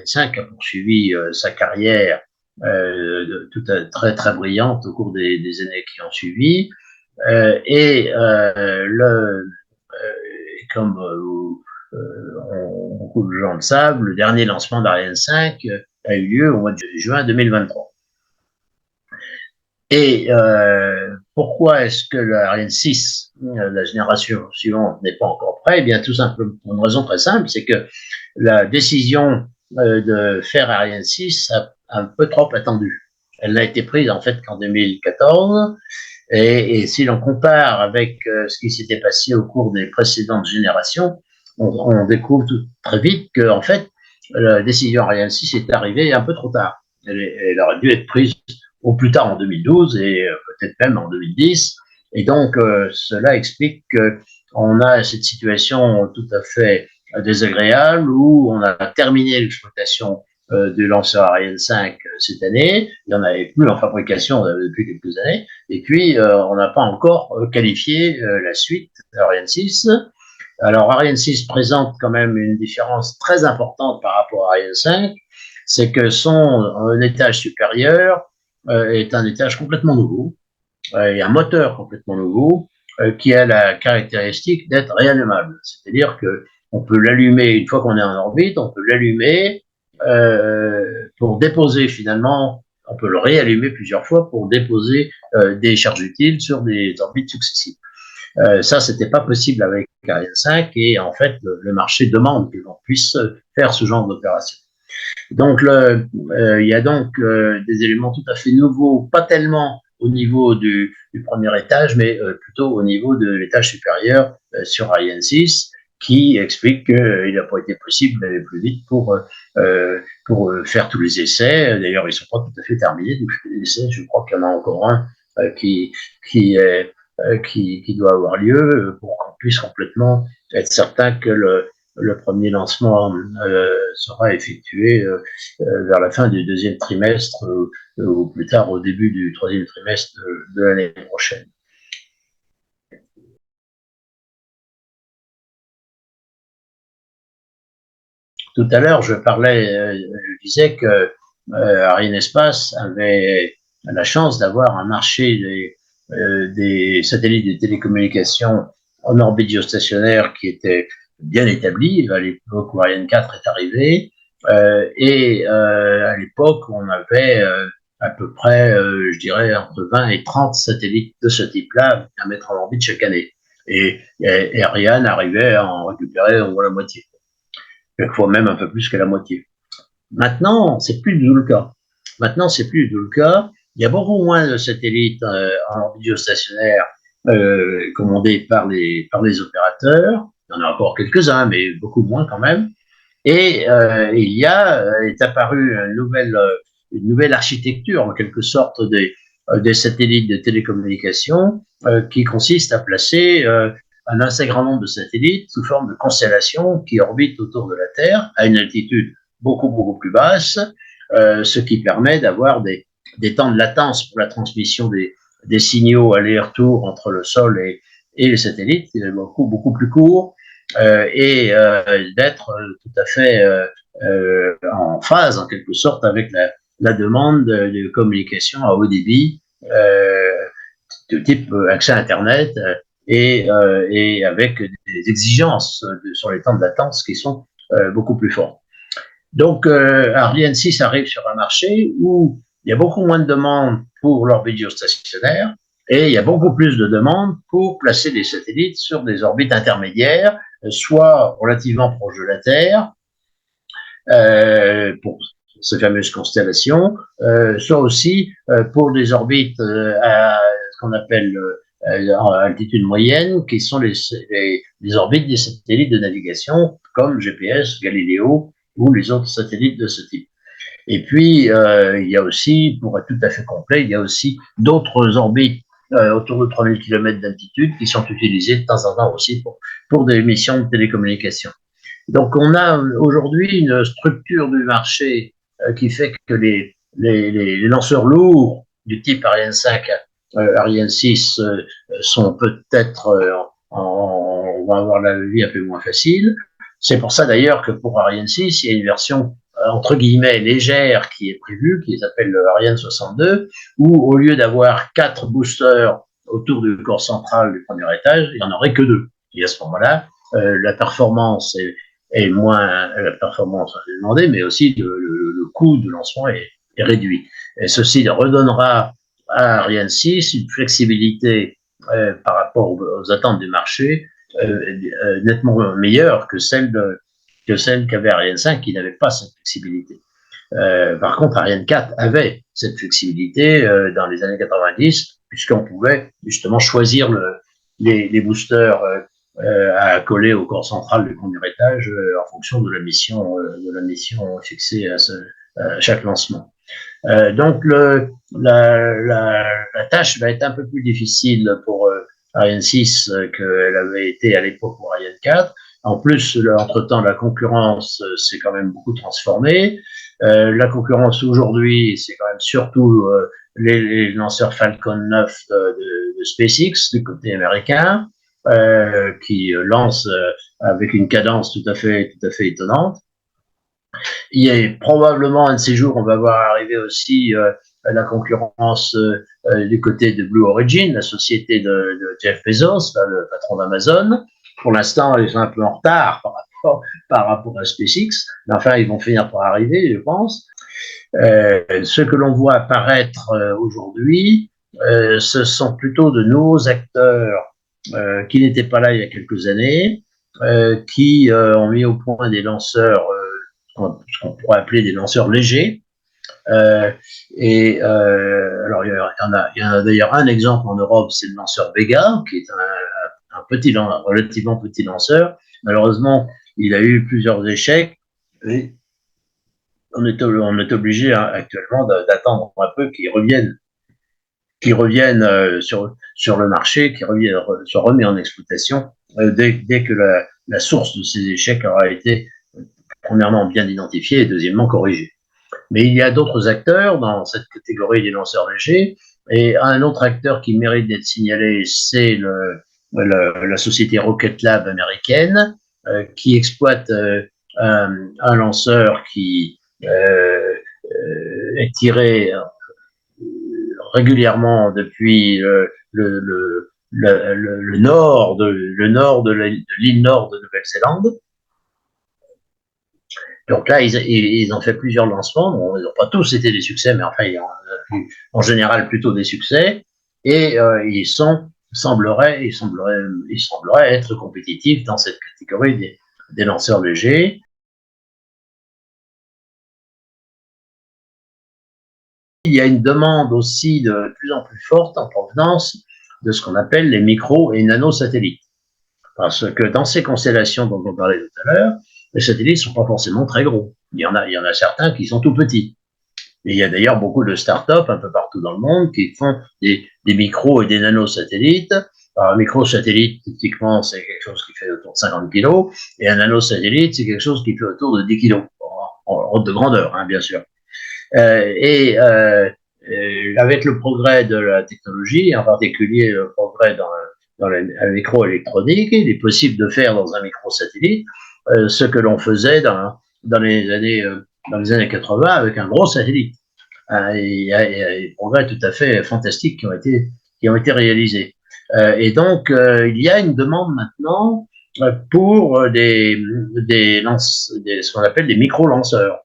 5 a poursuivi sa carrière très brillante au cours des années qui ont suivi. Comme beaucoup de gens le savent, le dernier lancement d'Ariane 5 a eu lieu au mois de juin 2023. Et pourquoi est-ce que l'Ariane 6, la génération suivante, n'est pas encore prête? Eh bien, tout simplement pour une raison très simple, c'est que la décision de faire Ariane 6 a un peu trop attendu. Elle n'a été prise en fait qu'en 2014. Et si l'on compare avec ce qui s'était passé au cours des précédentes générations, on découvre très vite que en fait, la décision Ariane 6 est arrivée un peu trop tard. Elle aurait dû être prise au plus tard en 2012 et peut-être même en 2010. Et donc, cela explique qu'on a cette situation tout à fait désagréable où on a terminé l'exploitation du lanceur Ariane 5 cette année. Il n'y en avait plus en fabrication depuis quelques années. Et puis, on n'a pas encore qualifié la suite Ariane 6. Alors, Ariane 6 présente quand même une différence très importante par rapport à Ariane 5, c'est que son étage supérieur est un étage complètement nouveau, et un moteur complètement nouveau, qui a la caractéristique d'être réallumable. C'est-à-dire qu'on peut l'allumer une fois qu'on est en orbite, on peut l'allumer pour déposer finalement, on peut le réallumer plusieurs fois pour déposer des charges utiles sur des orbites successives. Ça, c'était pas possible avec Ariane 5 et en fait, le marché demande que l'on puisse faire ce genre d'opération. Donc, il y a donc des éléments tout à fait nouveaux, pas tellement au niveau du premier étage, mais plutôt au niveau de l'étage supérieur sur Ariane 6, qui explique qu'il n'a pas été possible d'aller plus vite pour faire tous les essais. D'ailleurs, ils ne sont pas tout à fait terminés, donc les essais, je crois qu'il y en a encore un qui doit avoir lieu pour qu'on puisse complètement être certain que le premier lancement sera effectué vers la fin du deuxième trimestre ou plus tard au début du troisième trimestre de l'année prochaine. Tout à l'heure, je disais que Arianespace avait la chance d'avoir un marché des satellites de télécommunications en orbite géostationnaire qui était bien établi. À l'époque où Ariane 4 est arrivé, et à l'époque, on avait à peu près, je dirais, entre 20 et 30 satellites de ce type-là à mettre en orbite chaque année. Et Ariane arrivait à en récupérer au moins la moitié, quelquefois même un peu plus que la moitié. Maintenant, c'est plus du tout le cas. Maintenant, c'est plus du tout le cas. Il y a beaucoup moins de satellites en orbite géostationnaire commandés par les opérateurs. Il y en a encore quelques-uns, mais beaucoup moins quand même. Et est apparue une nouvelle architecture, en quelque sorte, des satellites de télécommunication qui consiste à placer un assez grand nombre de satellites sous forme de constellations qui orbitent autour de la Terre à une altitude beaucoup plus basse, ce qui permet d'avoir des temps de latence pour la transmission des signaux aller-retour entre le sol et les satellites, qui est beaucoup plus court, et d'être tout à fait en phase, en quelque sorte, avec la demande de communication à haut débit de type accès à Internet et avec des exigences sur les temps de latence qui sont beaucoup plus fortes. Donc, Ariane 6 arrive sur un marché où il y a beaucoup moins de demandes pour l'orbite géostationnaire et il y a beaucoup plus de demandes pour placer des satellites sur des orbites intermédiaires, soit relativement proches de la Terre, pour ces fameuses constellations, soit aussi pour des orbites à ce qu'on appelle à altitude moyenne, qui sont les orbites des satellites de navigation comme GPS, Galileo ou les autres satellites de ce type. Et puis, il y a aussi, pour être tout à fait complet, il y a aussi d'autres orbites autour de 3000 km d'altitude qui sont utilisées de temps en temps aussi pour des missions de télécommunication. Donc, on a aujourd'hui une structure du marché qui fait que les lanceurs lourds du type Ariane 5, Ariane 6 sont peut-être, on va avoir la vie un peu moins facile. C'est pour ça d'ailleurs que pour Ariane 6, il y a une version entre guillemets légère qui est prévue, qui s'appelle Ariane 62, où au lieu d'avoir 4 boosters autour du corps central du premier étage, il n'y en aurait que 2. Et à ce moment-là, la performance est moins, la performance est demandée, mais aussi le coût de lancement est réduit. Et ceci redonnera à Ariane 6 une flexibilité par rapport aux attentes du marché nettement meilleure que celle qu'avait Ariane 5, qui n'avait pas cette flexibilité. Par contre, Ariane 4 avait cette flexibilité dans les années 90, puisqu'on pouvait justement choisir les boosters à coller au corps central du premier étage en fonction de la mission fixée à chaque lancement. Donc la tâche va être un peu plus difficile pour Ariane 6 qu'elle avait été à l'époque pour Ariane 4. En plus, entre-temps, la concurrence s'est quand même beaucoup transformée. La concurrence aujourd'hui, c'est quand même surtout les lanceurs Falcon 9 de SpaceX du côté américain, qui lancent avec une cadence tout à fait étonnante. Il y a probablement un de ces jours, on va voir arriver aussi la concurrence du côté de Blue Origin, la société de Jeff Bezos, le patron d'Amazon. Pour l'instant, ils sont un peu en retard par rapport à SpaceX, mais enfin, ils vont finir par arriver, je pense. Ce que l'on voit apparaître aujourd'hui, ce sont plutôt de nouveaux acteurs qui n'étaient pas là il y a quelques années, qui ont mis au point des lanceurs, ce qu'on pourrait appeler des lanceurs légers. Alors, il y en a d'ailleurs un exemple en Europe, c'est le lanceur Vega, qui est un relativement petit lanceur. Malheureusement, il a eu plusieurs échecs et on est obligé actuellement d'attendre un peu qu'ils reviennent sur le marché, qu'ils soient remis en exploitation dès que la source de ces échecs aura été premièrement bien identifiée et deuxièmement corrigée. Mais il y a d'autres acteurs dans cette catégorie des lanceurs légers, et un autre acteur qui mérite d'être signalé, c'est la société Rocket Lab américaine, qui exploite un lanceur qui est tiré régulièrement depuis le nord de l'île nord de Nouvelle-Zélande. Donc là, ils ont fait plusieurs lancements. Bon, ils n'ont pas tous été des succès, mais enfin, ils ont en général plutôt des succès. Et ils sembleraient être compétitifs dans cette catégorie des lanceurs légers. Il y a une demande aussi de plus en plus forte en provenance de ce qu'on appelle les micro- et nanosatellites. Parce que dans ces constellations dont on parlait tout à l'heure, les satellites ne sont pas forcément très gros. Il y en a certains qui sont tout petits. Et il y a d'ailleurs beaucoup de startups un peu partout dans le monde qui font des micros et des nanosatellites. Alors, un microsatellite, typiquement, c'est quelque chose qui fait autour de 50 kg, et un nanosatellite, c'est quelque chose qui fait autour de 10 kg, en ordre de grandeur, hein, bien sûr. Avec le progrès de la technologie, en particulier le progrès dans la microélectronique, il est possible de faire dans un microsatellite ce que l'on faisait dans les années 80 avec un gros satellite. Il y a des progrès tout à fait fantastiques qui ont été réalisés. Et donc, il y a une demande maintenant pour ce qu'on appelle des micro-lanceurs.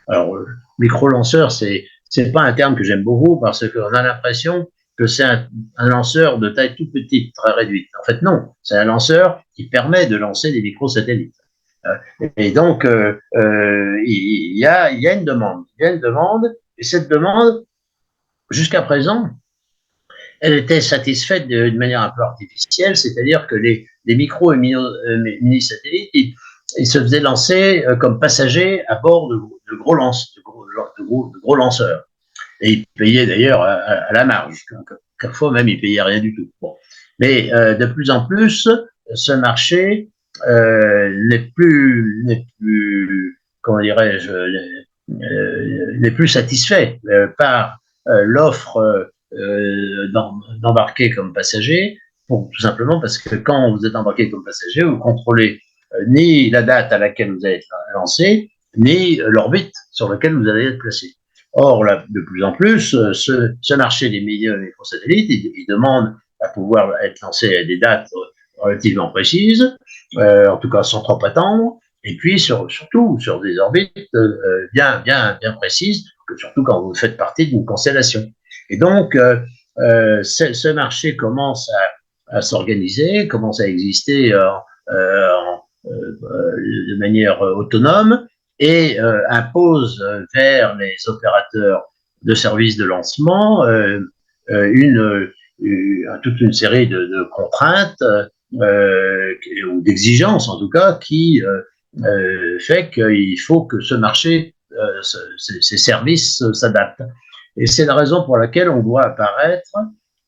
Alors, micro-lanceur, c'est pas un terme que j'aime beaucoup parce qu'on a l'impression que c'est un lanceur de taille toute petite, très réduite. En fait, non, c'est un lanceur qui permet de lancer des microsatellites. Et donc, il y a une demande. Il y a une demande, et cette demande, jusqu'à présent, elle était satisfaite d'une manière un peu artificielle, c'est-à-dire que les micros et mini-satellites, ils se faisaient lancer comme passagers à bord de gros lanceurs. Et ils payaient d'ailleurs à la marge. Quelquefois même, ils payaient rien du tout. Bon. Mais de plus en plus, ce marché n'est plus, comment dirais-je, n'est plus satisfait par l'offre d'embarquer comme passager, tout simplement parce que quand vous êtes embarqué comme passager, vous contrôlez ni la date à laquelle vous allez être lancé, ni l'orbite sur laquelle vous allez être placé. Or, là, de plus en plus, ce marché des microsatellites, il demande à pouvoir être lancé à des dates relativement précises, en tout cas sans trop attendre, et puis surtout sur des orbites bien précises, surtout quand vous faites partie d'une constellation. Et donc, ce marché commence à s'organiser, commence à exister de manière autonome et impose vers les opérateurs de services de lancement toute une série de contraintes ou d'exigences en tout cas qui fait qu'il faut que ce marché, ces services s'adaptent. Et c'est la raison pour laquelle on voit apparaître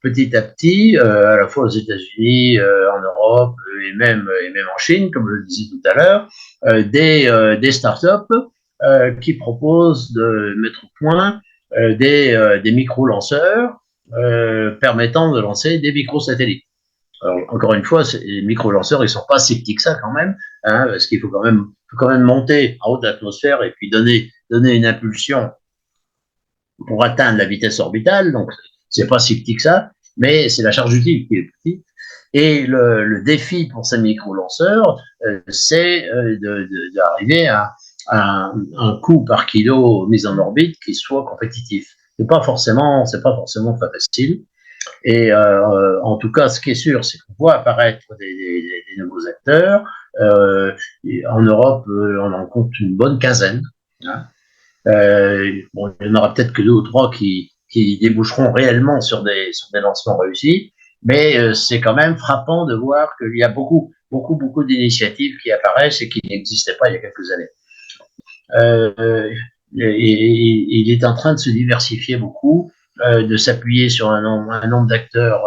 petit à petit, à la fois aux États-Unis, en Europe et même en Chine, comme je le disais tout à l'heure, des startups qui proposent de mettre au point des micro-lanceurs permettant de lancer des microsatellites. Alors, encore une fois, les micro-lanceurs, ils sont pas si petits que ça quand même, hein, parce qu'il faut quand même monter en haute atmosphère et puis donner une impulsion pour atteindre la vitesse orbitale. Donc, c'est pas si petit que ça, mais c'est la charge utile qui est petite. Et le défi pour ces micro-lanceurs, c'est d'arriver à un coût par kilo mis en orbite qui soit compétitif. C'est pas forcément très facile. Et en tout cas, ce qui est sûr, c'est qu'on voit apparaître des nouveaux acteurs. En Europe, on en compte une bonne quinzaine. Hein. Bon, il y en aura peut-être que deux ou trois qui déboucheront réellement sur des lancements réussis, mais c'est quand même frappant de voir qu'il y a beaucoup d'initiatives qui apparaissent et qui n'existaient pas il y a quelques années. Il est en train de se diversifier beaucoup, de s'appuyer sur un nombre d'acteurs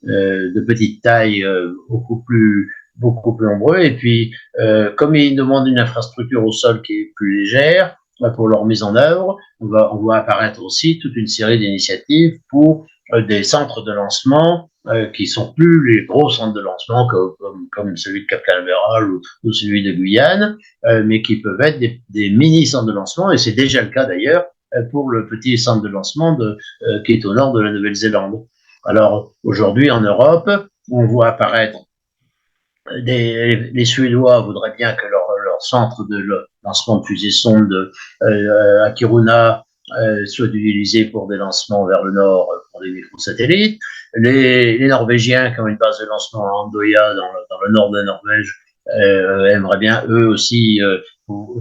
de petite taille beaucoup plus nombreux. Et puis, comme ils demandent une infrastructure au sol qui est plus légère pour leur mise en œuvre, on voit apparaître aussi toute une série d'initiatives pour des centres de lancement qui sont plus les gros centres de lancement comme celui de Cap Canaveral ou celui de Guyane, mais qui peuvent être des mini-centres de lancement, et c'est déjà le cas d'ailleurs pour le petit centre de lancement qui est au nord de la Nouvelle-Zélande. Alors aujourd'hui en Europe, on voit apparaître les Suédois voudraient bien que leur centre de lancement de fusées sonde à Kiruna soit utilisé pour des lancements vers le nord pour des microsatellites. Les Norvégiens qui ont une base de lancement à Andoya dans le nord de la Norvège aimeraient bien eux aussi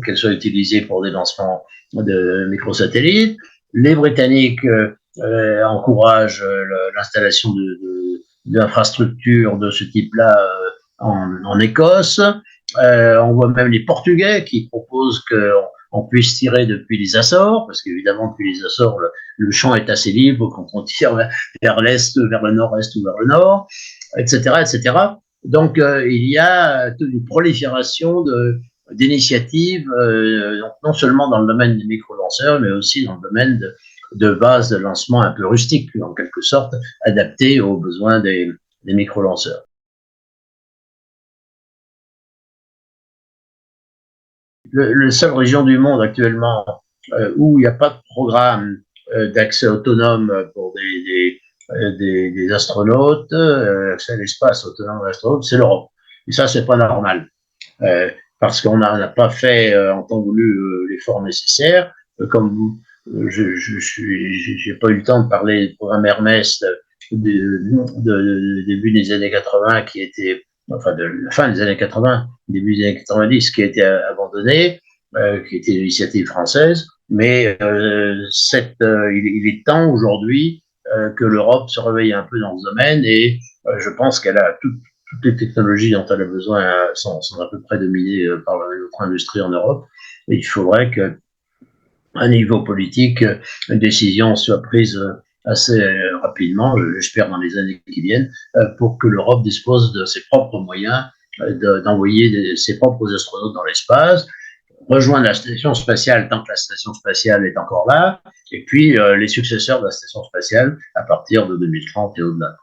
qu'elle soit utilisée pour des lancements de microsatellites. Les Britanniques encouragent l'installation d'infrastructures de ce type-là en Écosse. On voit même les Portugais qui proposent qu'on puisse tirer depuis les Açores, parce qu'évidemment, depuis les Açores, le champ est assez libre quand on tire vers l'est, vers le nord-est ou vers le nord, etc., etc. Donc, il y a une prolifération d'initiatives, non seulement dans le domaine des micro-lanceurs, mais aussi dans le domaine de bases de lancement un peu rustiques, en quelque sorte, adaptées aux besoins des micro-lanceurs. La seule région du monde actuellement où il n'y a pas de programme d'accès autonome pour des astronautes, accès à l'espace autonome des astronautes, c'est l'Europe. Et ça, c'est pas normal. Parce qu'on n'a pas fait en temps voulu l'effort nécessaire. Comme j'ai pas eu le temps de parler du programme Hermès de début des années 80 qui était enfin de la fin des années 80, début des années 90, qui a été abandonné, qui était une initiative française, mais il est temps aujourd'hui que l'Europe se réveille un peu dans ce domaine et je pense qu'elle a toutes les technologies dont elle a besoin sont à peu près dominées par notre industrie en Europe. Et il faudrait qu'à un niveau politique, une décision soit prise assez rapidement, j'espère dans les années qui viennent, pour que l'Europe dispose de ses propres moyens d'envoyer ses propres astronautes dans l'espace, rejoindre la station spatiale tant que la station spatiale est encore là, et puis les successeurs de la station spatiale à partir de 2030 et au-delà.